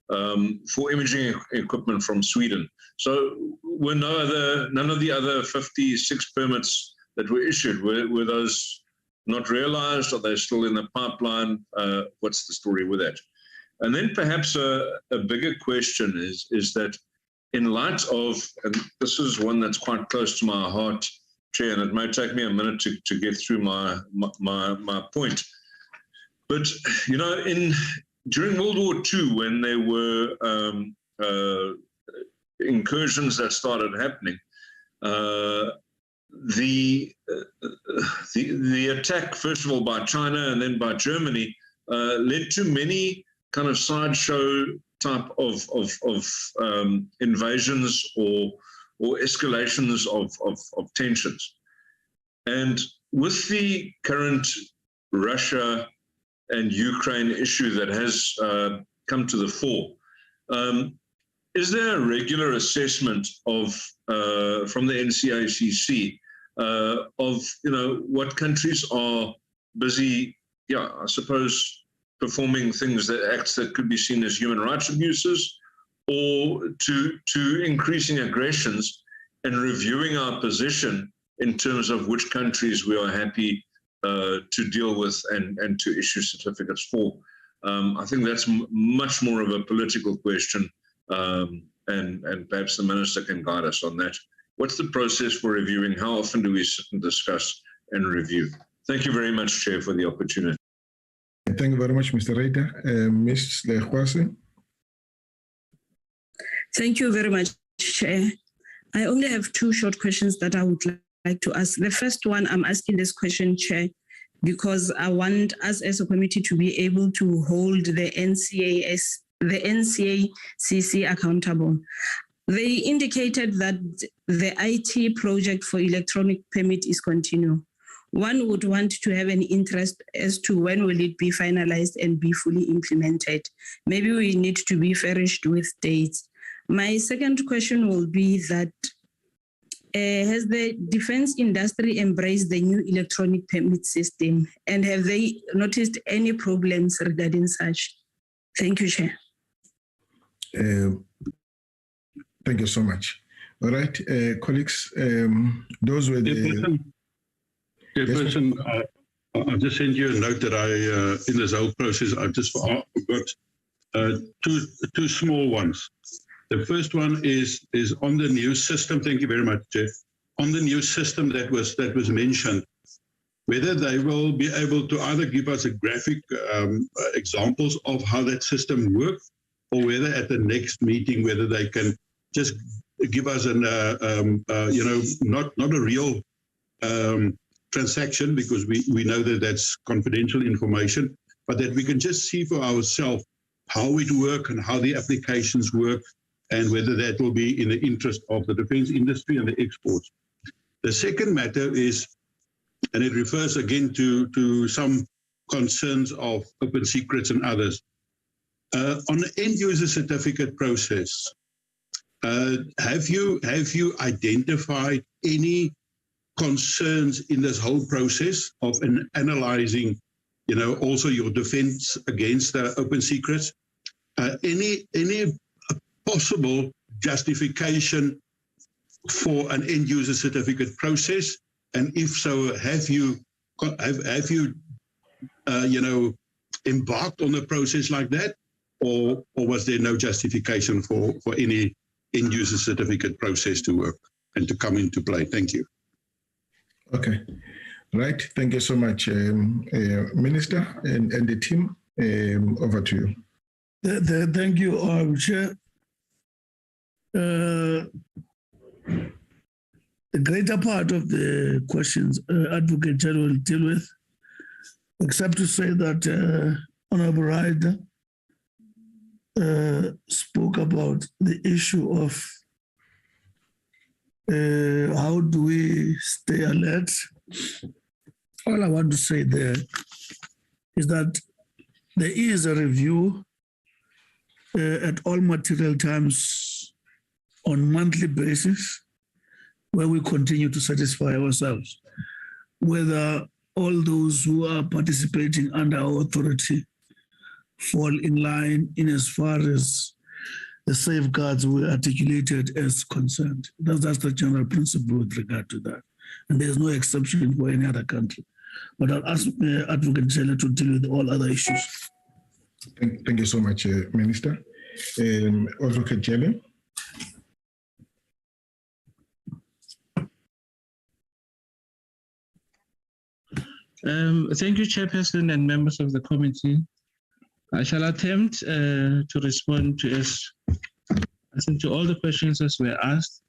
Speaker 6: for imaging equipment from Sweden. So were none of the other 56 permits that were issued, were those not realized? Are they still in the pipeline? What's the story with that? And then perhaps a bigger question is that in light of, and this is one that's quite close to my heart, Chair, and it may take me a minute to get through my point. But, you know, during World War II, when there were incursions that started happening, the attack, first of all, by China and then by Germany, led to many kind of sideshow type of invasions or escalations of tensions. And with the current Russia and Ukraine issue that has come to the fore, is there a regular assessment of from the NCACC of, you know, what countries are busy, I suppose, performing acts that could be seen as human rights abuses, or to increasing aggressions, and reviewing our position in terms of which countries we are happy to deal with and to issue certificates for? I think that's much more of a political question, and perhaps the Minister can guide us on that. What's the process for reviewing? How often do we sit and discuss and review? Thank you very much, Chair, for the opportunity.
Speaker 2: Thank you very much, Mr. Reiter. Ms. Lehwase.
Speaker 8: Thank you very much, Chair. I only have two short questions that I would like to ask. The first one, I'm asking this question, Chair, because I want us as a committee to be able to hold the NCACC accountable. They indicated that the IT project for electronic permit is continuing. One would want to have an interest as to when will it be finalized and be fully implemented. Maybe we need to be furnished with dates. My second question will be that has the defense industry embraced the new electronic permit system, and have they noticed any problems regarding such? Thank you, Chair.
Speaker 2: Thank you so much. All right, colleagues, those were the...
Speaker 3: Chairperson, I'll just send you a note that in this whole process, I've just got two small ones. The first one is on the new system. Thank you very much, Jeff. On the new system that was mentioned, whether they will be able to either give us a graphic examples of how that system works, or whether at the next meeting, whether they can just give us an not a real transaction, because we know that that's confidential information, but that we can just see for ourselves how it works and how the applications work, and whether that will be in the interest of the defense industry and the exports. The second matter is, and it refers again to some concerns of open secrets and others. On the end user certificate process, have you identified any concerns in this whole process of analyzing, also your defense against open secrets? Any possible justification for an end user certificate process, and if so, have you embarked on a process like that, or was there no justification for any end user certificate process to work and to come into play? Thank you.
Speaker 2: Okay, right. Thank you so much, Minister and the team. Over to you.
Speaker 4: Thank you, Chair. The greater part of the questions Advocate General will deal with, except to say that Honorable Ryder spoke about the issue of how do we stay alert. All I want to say there is that there is a review at all material times on monthly basis, where we continue to satisfy ourselves whether all those who are participating under our authority fall in line in as far as the safeguards were articulated as concerned. That's the general principle with regard to that. And there's no exception for any other country. But I'll ask Advocate Jelle to deal with all other issues.
Speaker 2: Thank you so much, Minister. Advocate Jelle.
Speaker 5: Thank you, Chairperson and members of the committee. I shall attempt to respond to all the questions as were asked,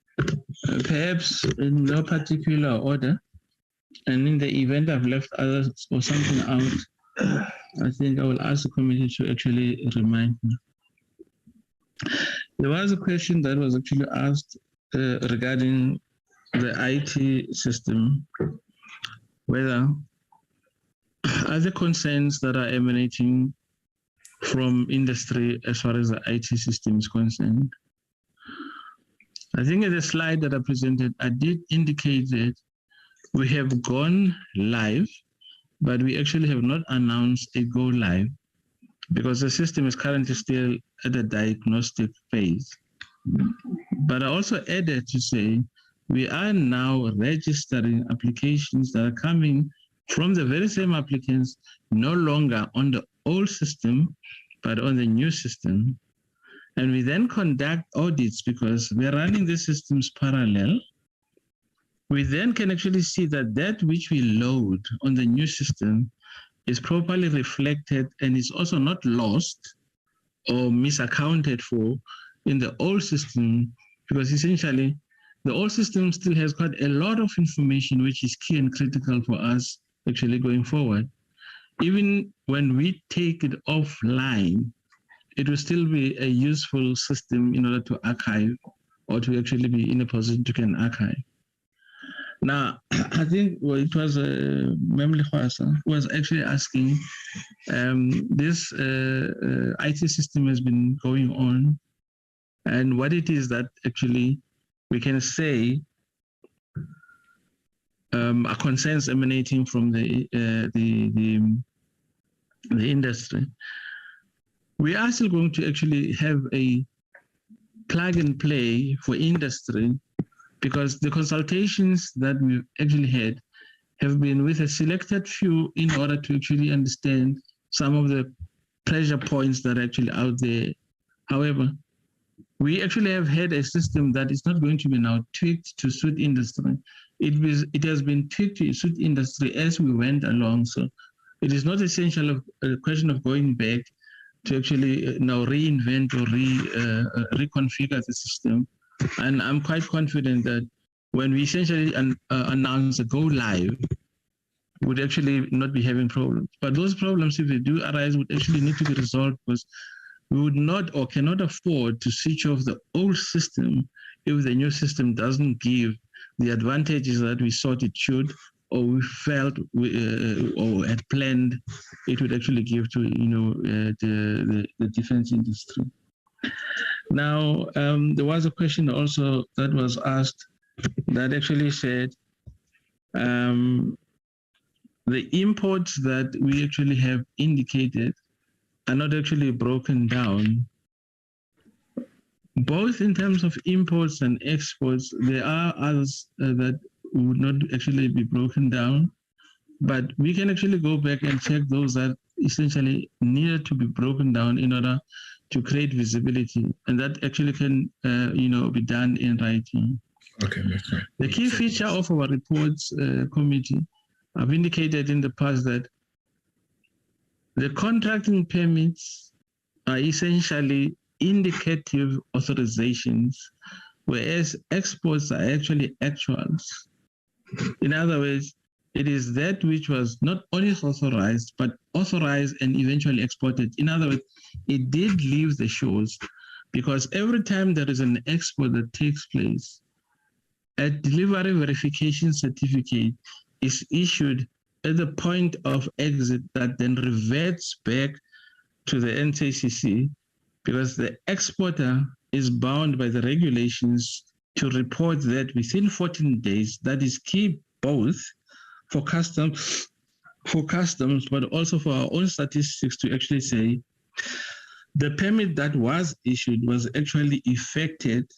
Speaker 5: perhaps in no particular order. And in the event I've left others or something out, I think I will ask the committee to actually remind me. There was a question that was actually asked regarding the IT system, whether other concerns that are emanating from industry as far as the IT system is concerned. I think in the slide that I presented, I did indicate that we have gone live, but we actually have not announced a go live because the system is currently still at the diagnostic phase. But I also added to say, we are now registering applications that are coming from the very same applicants, no longer on the old system, but on the new system. And we then conduct audits because we're running the systems parallel. We then can actually see that that which we load on the new system is properly reflected and is also not lost or misaccounted for in the old system, because essentially the old system still has quite a lot of information which is key and critical for us actually going forward. Even when we take it offline, it will still be a useful system in order to archive or to actually be in a position to can archive. Now, I think it was Memli Khwasa who was actually asking, this IT system has been going on, and what it is that actually we can say are concerns emanating from the industry. We are still going to actually have a plug and play for industry, because the consultations that we've actually had have been with a selected few in order to actually understand some of the pressure points that are actually out there. However, we actually have had a system that is not going to be now tweaked to suit industry. It has been tweaked to suit industry as we went along. So it is not essential a question of going back to actually now reinvent or reconfigure the system. And I'm quite confident that when we essentially announce a go live, would actually not be having problems. But those problems, if they do arise, would actually need to be resolved, because we would not or cannot afford to switch off the old system if the new system doesn't give the advantages that we thought it should, or we felt or had planned it would actually give to the defense industry. Now, there was a question also that was asked that actually said the imports that we actually have indicated are not actually broken down. Both in terms of imports and exports, there are others that would not actually be broken down, but we can actually go back and check those that essentially needed to be broken down in order to create visibility, and that actually can be done in writing.
Speaker 2: Okay, that's right.
Speaker 5: The key feature of our reports committee, I've indicated in the past that the contracting permits are essentially indicative authorizations, whereas exports are actually actuals. In other words, it is that which was not only authorized, but authorized and eventually exported. In other words, it did leave the shores, because every time there is an export that takes place, a delivery verification certificate is issued at the point of exit that then reverts back to the NCACC, because the exporter is bound by the regulations to report that within 14 days. That is key both for customs, but also for our own statistics to actually say the permit that was issued was actually effected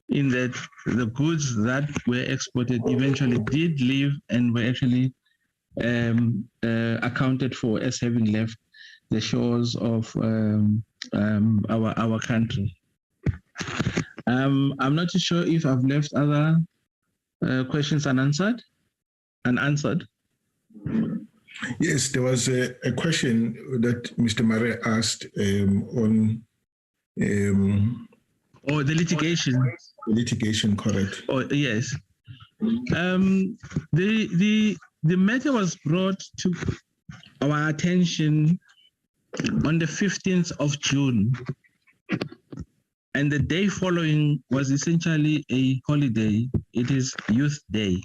Speaker 5: in that the goods that were exported eventually did leave and were actually accounted for as having left the shores of our country. I'm not too sure if I've left other questions unanswered.
Speaker 2: Yes, there was a question that Mr. Mare asked on
Speaker 5: the litigation.
Speaker 2: Litigation, correct.
Speaker 5: Oh, yes. The matter was brought to our attention on the 15th of June. And the day following was essentially a holiday. It is Youth Day.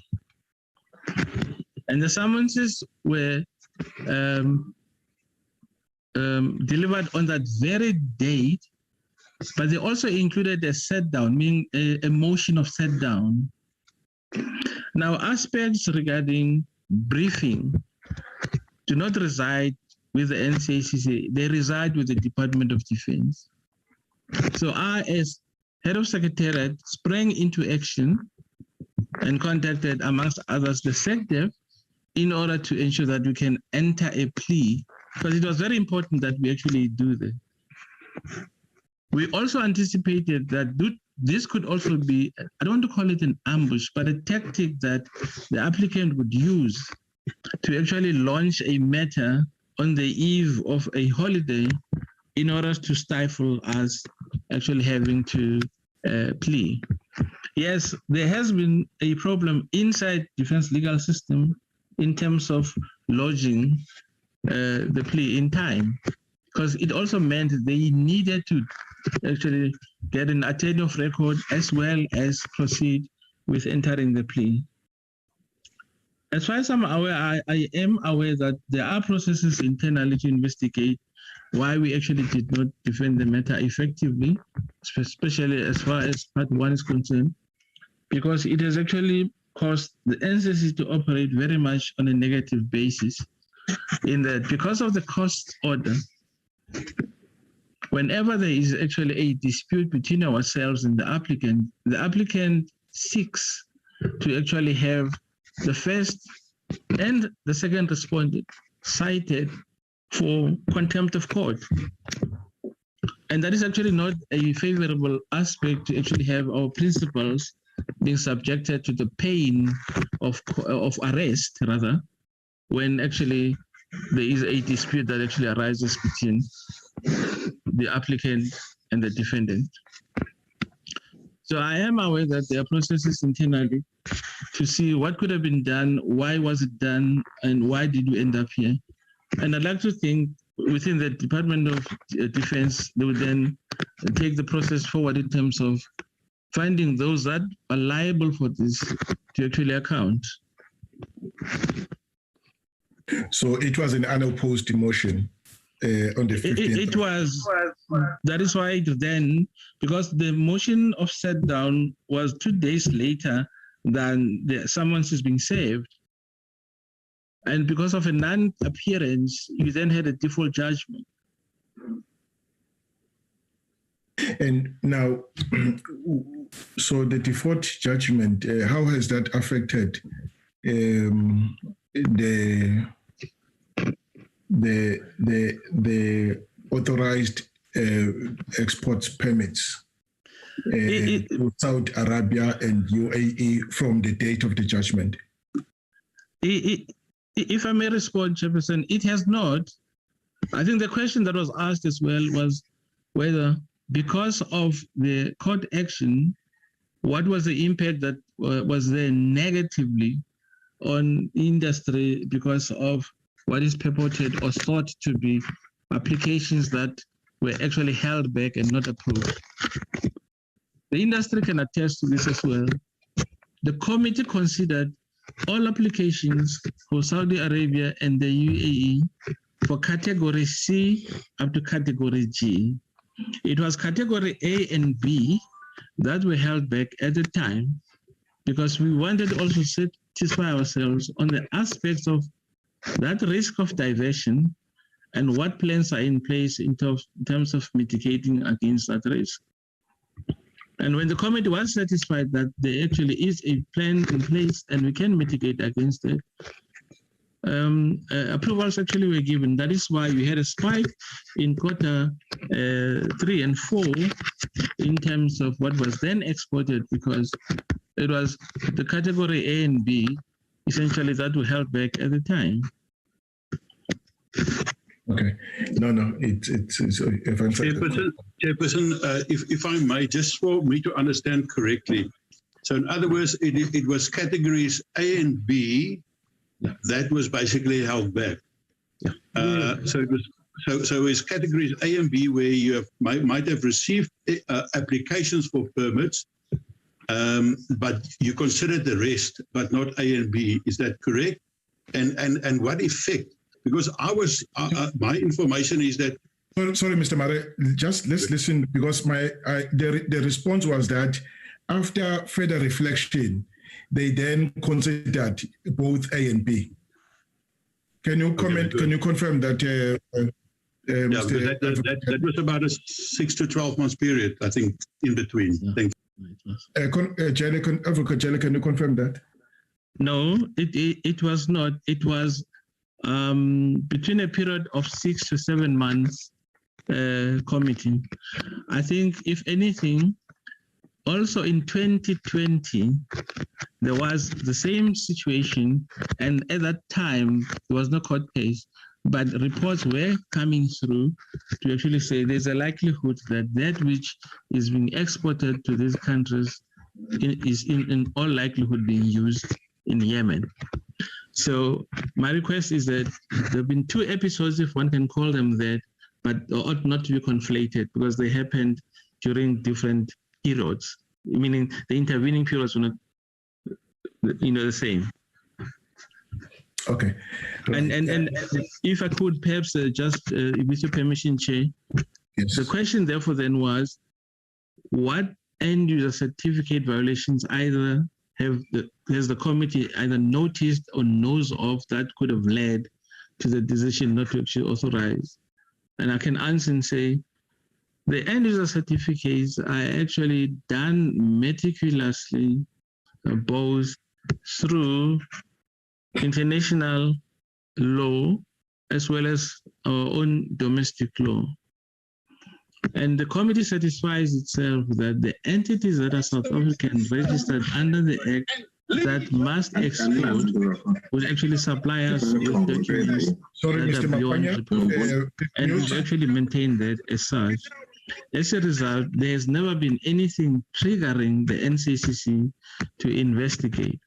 Speaker 5: And the summonses were delivered on that very day, but they also included a set down, meaning a motion of set down. Now, aspects regarding briefing do not reside with the NCACC, they reside with the Department of Defense. So I, as head of secretariat, sprang into action and contacted, amongst others, the SecDef in order to ensure that we can enter a plea, because it was very important that we actually do that. We also anticipated that this could also be, I don't want to call it an ambush, but a tactic that the applicant would use to actually launch a matter on the eve of a holiday in order to stifle us actually having to plea. Yes, there has been a problem inside defense legal system in terms of lodging the plea in time, because it also meant they needed to actually get an attorney of record as well as proceed with entering the plea. As far as I'm aware, I am aware that there are processes internally to investigate why we actually did not defend the matter effectively, especially as far as part 1 is concerned, because it has actually caused the NCACC to operate very much on a negative basis, in that because of the cost order, whenever there is actually a dispute between ourselves and the applicant seeks to actually have the first and the second respondent cited for contempt of court. And that is actually not a favorable aspect to actually have our principals being subjected to the pain of arrest, rather, when actually there is a dispute that actually arises between the applicant and the defendant. So I am aware that there are processes internally to see what could have been done, why was it done, and why did we end up here. And I'd like to think within the Department of Defense, they would then take the process forward in terms of finding those that are liable for this to actually account.
Speaker 2: So it was an unopposed motion on the 15th.
Speaker 5: It was. That is why then, because the motion of set down was 2 days later than the summons is being served. And because of a non-appearance, you then had a default judgment.
Speaker 2: And now, so the default judgment, how has that affected the authorized exports permits to Saudi Arabia and UAE from the date of the judgment?
Speaker 5: If I may respond, Chairperson, it has not. I think the question that was asked as well was whether, because of the court action, what was the impact that was there negatively on industry because of what is purported or thought to be applications that were actually held back and not approved. The industry can attest to this as well. The committee considered all applications for Saudi Arabia and the UAE for category C up to category G. It was category A and B that were held back at the time because we wanted also to satisfy ourselves on the aspects of that risk of diversion and what plans are in place in terms of mitigating against that risk. And when the committee was satisfied that there actually is a plan in place and we can mitigate against it, approvals actually were given. That is why we had a spike in quarter 3 and 4 in terms of what was then exported, because it was the category A and B essentially that were held back at the time.
Speaker 2: Okay. No, it's
Speaker 3: Chairperson, if I may, just for me to understand correctly. So in other words, it was categories A and B that was basically held back. So it was so it's categories A and B where you might have received applications for permits, but you considered the rest, but not A and B. Is that correct? And what effect? Because my information is that.
Speaker 2: Sorry, Mr. Mare, just let's listen, because the response was that after further reflection, they then considered both A and B. Can you comment? Okay, can you confirm that?
Speaker 3: That was about a 6 to 12 months period, I think, in between. Yeah. Thank you.
Speaker 2: Jelly, can you confirm that?
Speaker 5: No, it was not. It was between a period of 6 to 7 months committee. I think, if anything, also in 2020, there was the same situation, and at that time, there was no court case, but reports were coming through to actually say there's a likelihood that that which is being exported to these countries is in all likelihood being used in Yemen. So my request is that there have been 2 episodes, if one can call them that, but ought not to be conflated because they happened during different periods, meaning the intervening periods were not, the same.
Speaker 2: Okay.
Speaker 5: And if I could perhaps just, with your permission, Chair, yes. The question therefore then was, what end user certificate violations either has the committee either noticed or knows of that could have led to the decision not to actually authorize? And I can answer and say, the end user certificates are actually done meticulously, both through international law as well as our own domestic law. And the committee satisfies itself that the entities that are South African registered under the Act that must export will actually supply us with documents that are beyond reproach, and we've actually maintained that as such. As a result, there has never been anything triggering the NCACC to investigate.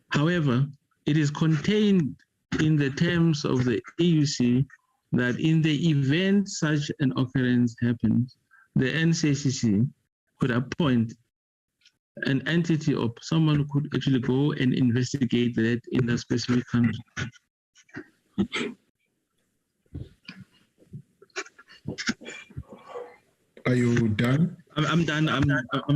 Speaker 5: However, it is contained in the terms of the EUC that in the event such an occurrence happens, the NCACC could appoint an entity or someone who could actually go and investigate that in a specific country.
Speaker 2: Are you done?
Speaker 5: I'm done. I'm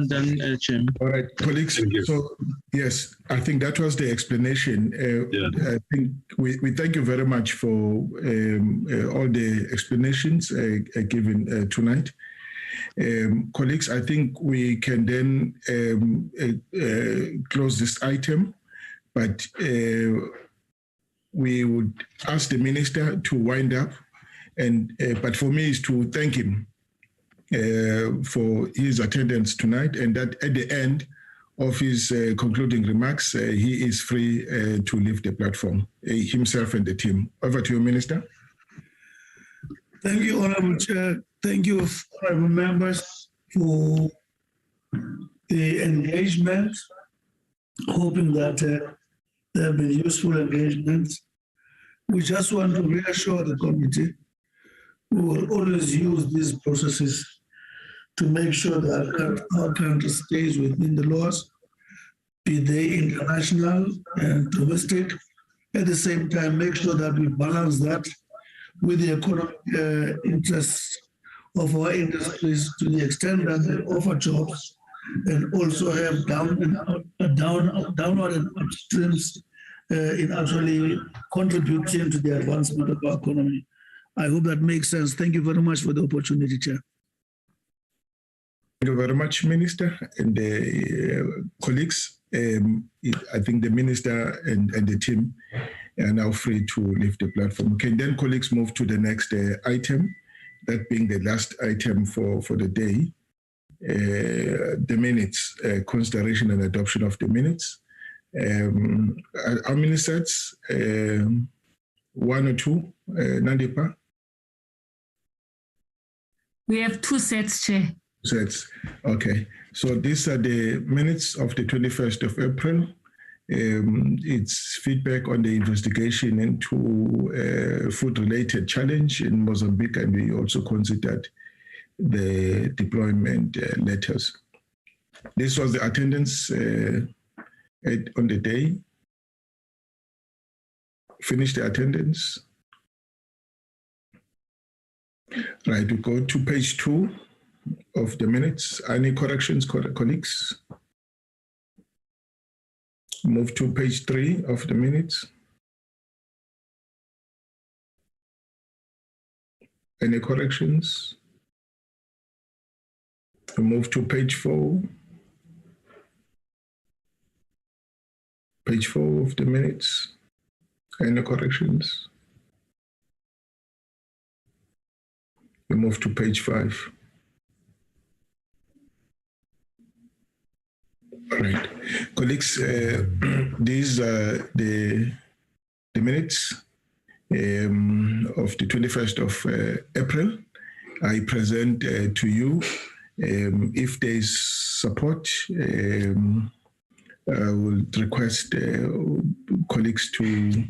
Speaker 5: done, Chair.
Speaker 2: All right, colleagues. So yes, I think that was the explanation. I think we thank you very much for all the explanations given tonight. Colleagues, I think we can then close this item, but we would ask the minister to wind up, and but for me is to thank him for his attendance tonight, and that at the end of his concluding remarks, he is free to leave the platform, himself and the team. Over to you, Minister.
Speaker 4: Thank you, Honorable Chair. Thank you, honorable members, for the engagement, hoping that there have been useful engagements. We just want to reassure the committee we will always use these processes to make sure that our country stays within the laws, be they international and domestic. At the same time, make sure that we balance that with the economic interests of our industries to the extent that they offer jobs and also have downward and upstreams in actually contributing to the advancement of our economy. I hope that makes sense. Thank you very much for the opportunity, Chair.
Speaker 2: Thank you very much, Minister and colleagues. I think the Minister and the team are now free to leave the platform. Can then colleagues move to the next item, that being the last item for the day, the minutes, consideration and adoption of the minutes. How many sets? One or two, Nandipa?
Speaker 1: We have 2 sets, Chair.
Speaker 2: Sets. Okay. So these are the minutes of the 21st of April. It's feedback on the investigation into food-related challenge in Mozambique, and we also considered the deployment letters. This was the attendance on the day. Finish the attendance. Right, we go to page 2 of the minutes. Any corrections, colleagues? Move to page 3 of the minutes. Any corrections? We move to page 4. Page 4 of the minutes. Any corrections? We move to page 5. All right, colleagues, these are the minutes of the 21st of April. I present to you. If there is support, I will request colleagues to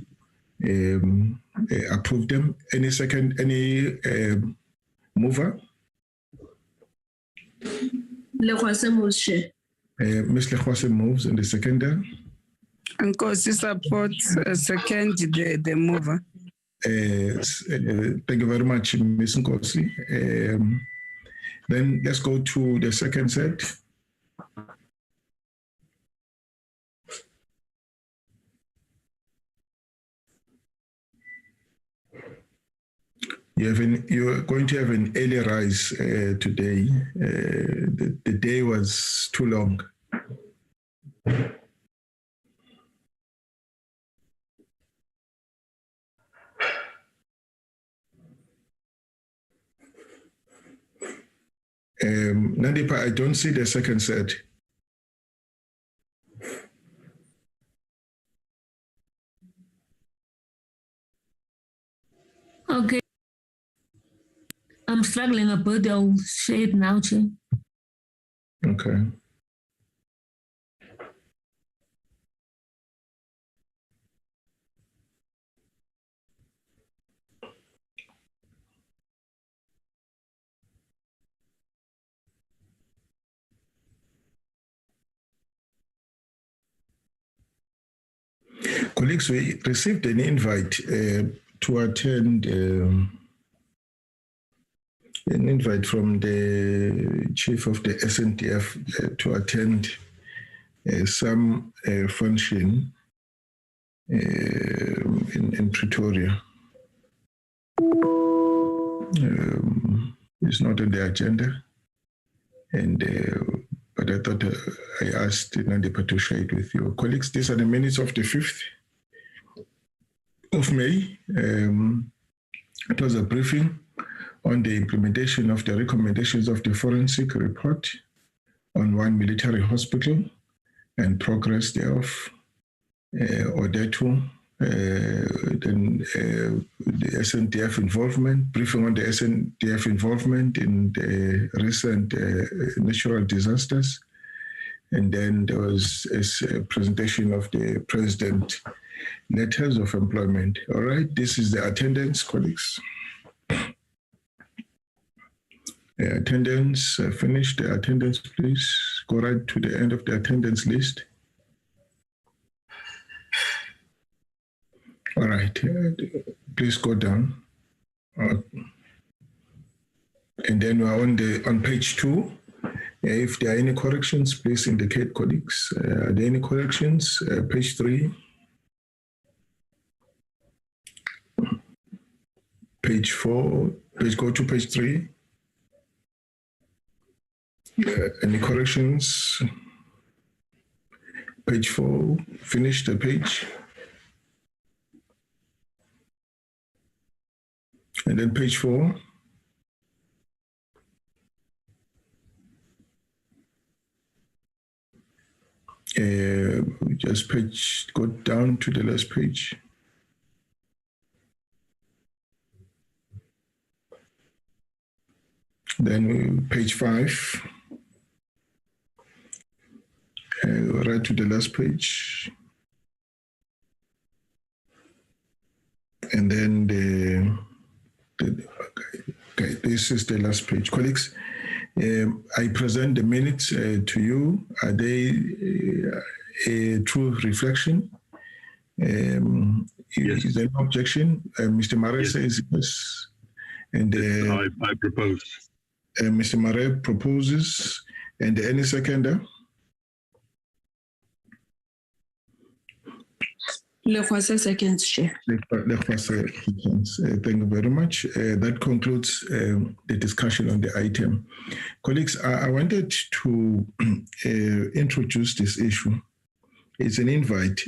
Speaker 2: approve them. Any second, any mover? Ms. Lekwase moves, and the seconder?
Speaker 9: Nkosi supports second the mover.
Speaker 2: Thank you very much, Ms. Nkosi. Then let's go to the second set. You're going to have an early rise today. The day was too long. Nandipa, I don't see the second set.
Speaker 1: Okay. I'm struggling a bit. I'll share it now, Chair.
Speaker 2: Okay. Colleagues, we received an invite to attend, an invite from the chief of the SNTF to attend some function in Pretoria. It's not on the agenda, and but I thought I asked Nandipa to share it with you. Colleagues, these are the minutes of the 5th of May. It was a briefing on the implementation of the recommendations of the forensic report on one military hospital and progress thereof, or thereto. Then the SNTF involvement, briefing on the SNTF involvement in the recent natural disasters. And then there was a presentation of the president letters of employment. All right, this is the attendance, colleagues. Attendance, finish the attendance, please. Go right to the end of the attendance list. All right, please go down. And then we're on page 2. If there are any corrections, please indicate, colleagues. Are there any corrections? Page 3. Page 4, go to page 3. Any corrections? Page 4, finish the page. And then page 4. Just go down to the last page. Then page 5. Right to the last page. And then okay, this is the last page. Colleagues, I present the minutes to you. Are they a true reflection?
Speaker 3: Yes.
Speaker 2: Is there no objection? Mr. Mare says yes. And
Speaker 3: I propose.
Speaker 2: Mr. Mare proposes. And any seconder?
Speaker 8: Lekwase seconds, Chair.
Speaker 2: Thank you very much. That concludes the discussion on the item. Colleagues, I wanted to introduce this issue. It's an invite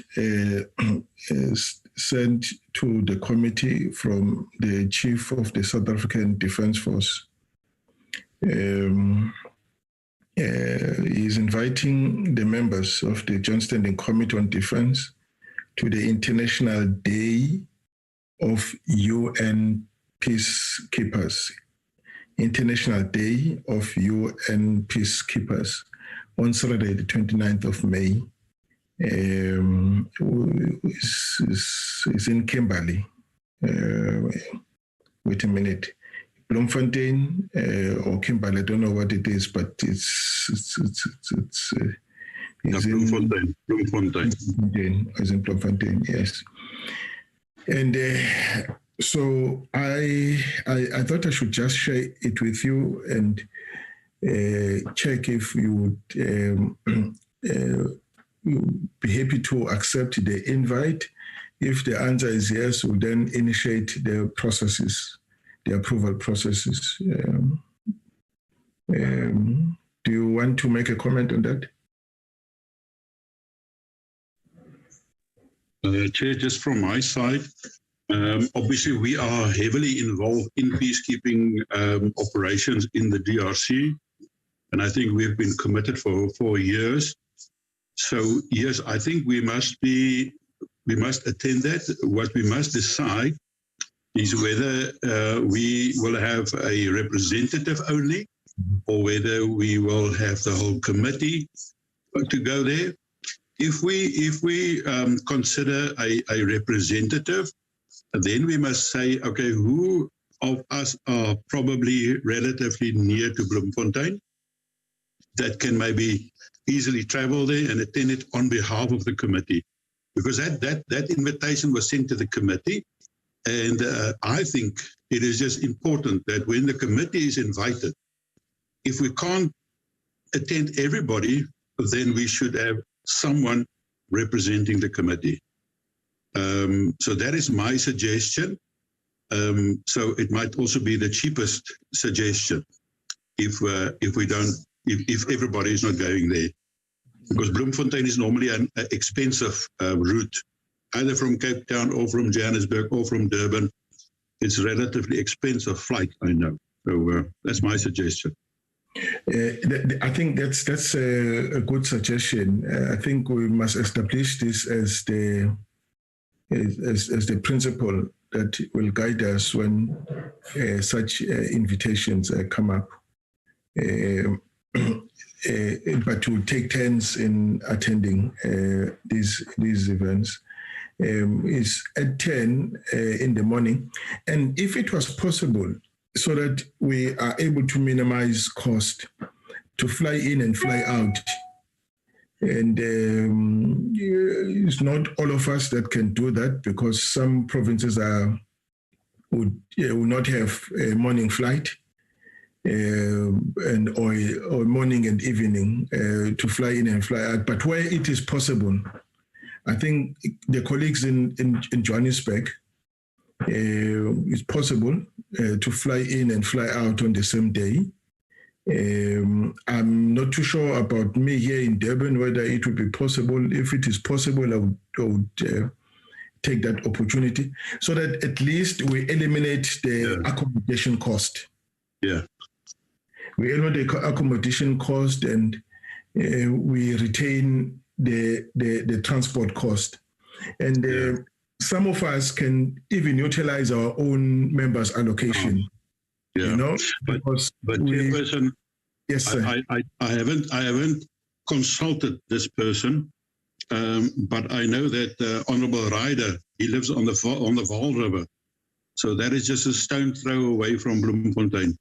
Speaker 2: sent to the committee from the Chief of the South African Defence Force. He's inviting the members of the Joint Standing Committee on Defence to the International Day of UN Peacekeepers. International Day of UN Peacekeepers on Saturday, the 29th of May. Is in Kimberley. Wait a minute. Bloemfontein or Kimberley, I don't know what it is, but it's
Speaker 3: Bloemfontein.
Speaker 2: Is in Bloemfontein, yes. And so I thought I should just share it with you and check if you would be happy to accept the invite. If the answer is yes, we'll then initiate the processes, the approval processes. Do you want to make a comment on that?
Speaker 3: Chair, just from my side, obviously we are heavily involved in peacekeeping operations in the DRC, and I think we've been committed for 4 years. So yes, I think we must attend that. What we must decide is whether we will have a representative only, or whether we will have the whole committee to go there. If we consider a representative, then we must say, okay, who of us are probably relatively near to Bloemfontein that can maybe easily travel there and attend it on behalf of the committee? Because that invitation was sent to the committee, and I think it is just important that when the committee is invited, if we can't attend everybody, then we should have someone representing the committee. So that is my suggestion. So it might also be the cheapest suggestion if everybody is not going there, because Bloemfontein is normally an expensive route, either from Cape Town or from Johannesburg or from Durban. It's a relatively expensive flight, I know. So that's my suggestion.
Speaker 2: I think that's a good suggestion. I think we must establish this as the principle that will guide us when such invitations come up. But to take turns in attending these events is at 10 in the morning, and if it was possible, so that we are able to minimize cost to fly in and fly out. And it's not all of us that can do that, because some provinces will not have a morning flight or morning and evening to fly in and fly out. But where it is possible, I think the colleagues in Johannesburg it's possible to fly in and fly out on the same day. I'm not too sure about me here in Durban, whether it would be possible. If it is possible, I would take that opportunity so that at least we eliminate the accommodation cost.
Speaker 3: Yeah.
Speaker 2: We eliminate the accommodation cost and we retain the transport cost. And some of us can even utilize our own members' allocation.
Speaker 3: Yeah.
Speaker 2: You know,
Speaker 3: but Chairperson,
Speaker 2: yes, sir.
Speaker 3: I haven't consulted this person, but I know that Honourable Ryder, he lives on the Vaal River, so that is just a stone throw away from Bloemfontein.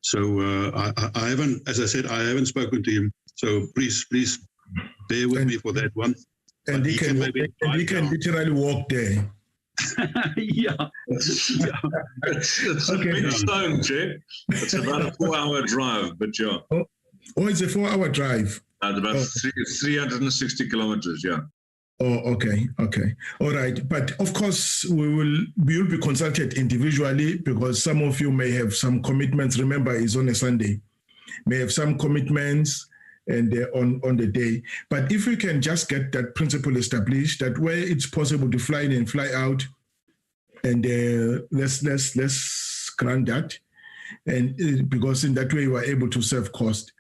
Speaker 3: So I haven't, as I said, I haven't spoken to him. So please bear with me for that one.
Speaker 2: And he can literally walk there.
Speaker 3: Yeah.
Speaker 6: It's a big stone, Chair. It's about a 4-hour drive, but yeah.
Speaker 2: Oh, it's a 4-hour drive.
Speaker 6: About 360 kilometers, yeah.
Speaker 2: Oh, okay. All right. But of course, we will be consulted individually because some of you may have some commitments. Remember, it's on a Sunday. May have some commitments and on the day. But if we can just get that principle established, that where it's possible to fly in and fly out, and let's grant that, and because in that way we are able to save cost.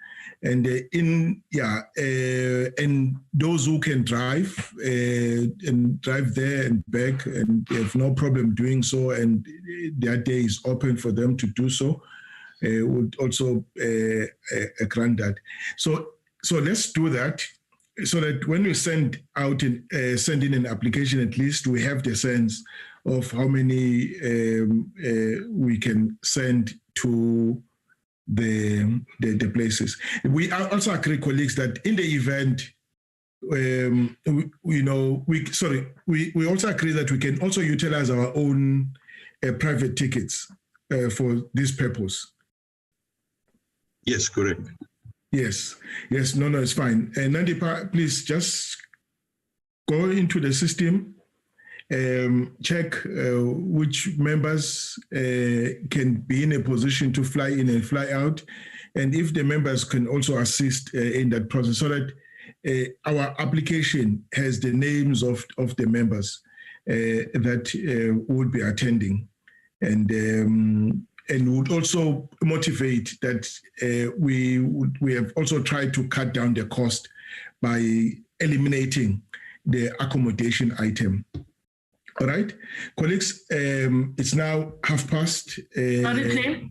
Speaker 2: And and those who can drive and drive there and back and have no problem doing so, and their day is open for them to do so, would also grant that. So let's do that, so that when we send in an application, at least we have the sense of how many we can send to the places. We also agree, colleagues, that in the event, we also agree that we can also utilize our own private tickets for this purpose.
Speaker 3: Yes, correct.
Speaker 2: Yes, no, it's fine. And Nandipa, please just go into the system, check which members can be in a position to fly in and fly out, and if the members can also assist in that process, so that our application has the names of the members that would be attending, and would also motivate that we have also tried to cut down the cost by eliminating the accommodation item. All right, colleagues, it's now past.
Speaker 1: Sorry, Chair.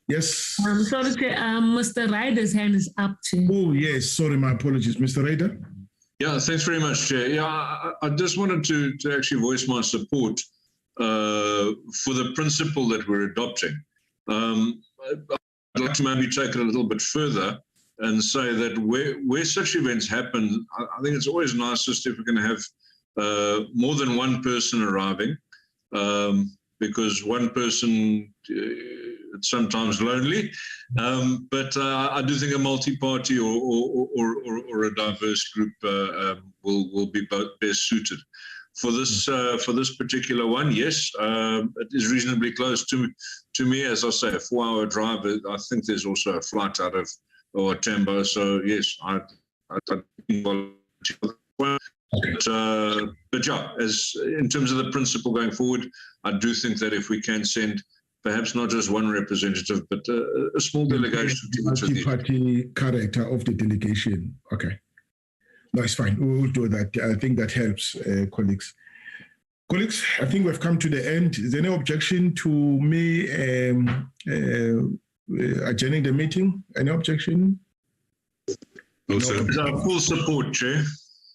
Speaker 2: Yes.
Speaker 1: Sorry, Chair. Mr. Ryder's hand is up, Chair.
Speaker 2: Oh, yes. Sorry, my apologies. Mr. Ryder?
Speaker 6: Yeah, thanks very much, Chair. Yeah, I just wanted to actually voice my support for the principle that we're adopting. I'd like to maybe take it a little bit further and say that where such events happen, I think it's always nicest if we can have more than one person arriving, because one person, it's sometimes lonely, but I do think a multi-party or a diverse group will be best suited. For this particular one, yes, it is reasonably close to me. As I say, a 4-hour drive. I think there's also a flight out of Tambo. So yes, I but yeah, as in terms of the principle going forward, I do think that if we can send perhaps not just one representative, but a small delegation.
Speaker 2: Multi-party character of the delegation. Okay. No, it's fine. We will do that. I think that helps, colleagues. Colleagues, I think we've come to the end. Is there any objection to me adjourning the meeting? Any objection?
Speaker 3: No, sir.
Speaker 6: Full support, Chair.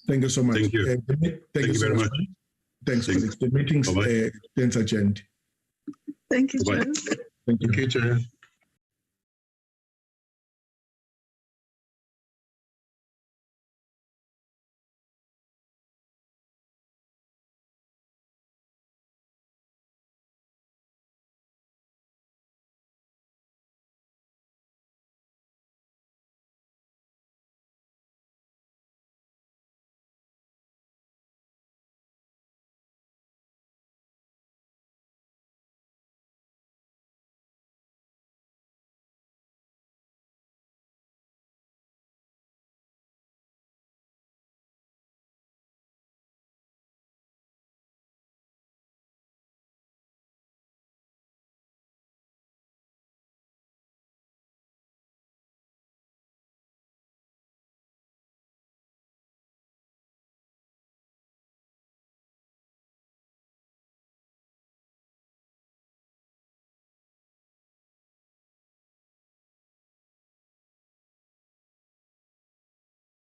Speaker 2: Thank you so much.
Speaker 3: Thank you.
Speaker 2: Thank you
Speaker 3: very much.
Speaker 2: Thanks, colleagues. The meeting's adjourned.
Speaker 9: Thank you,
Speaker 3: Bye-bye.
Speaker 9: Chair.
Speaker 2: Thank you.
Speaker 3: Chair.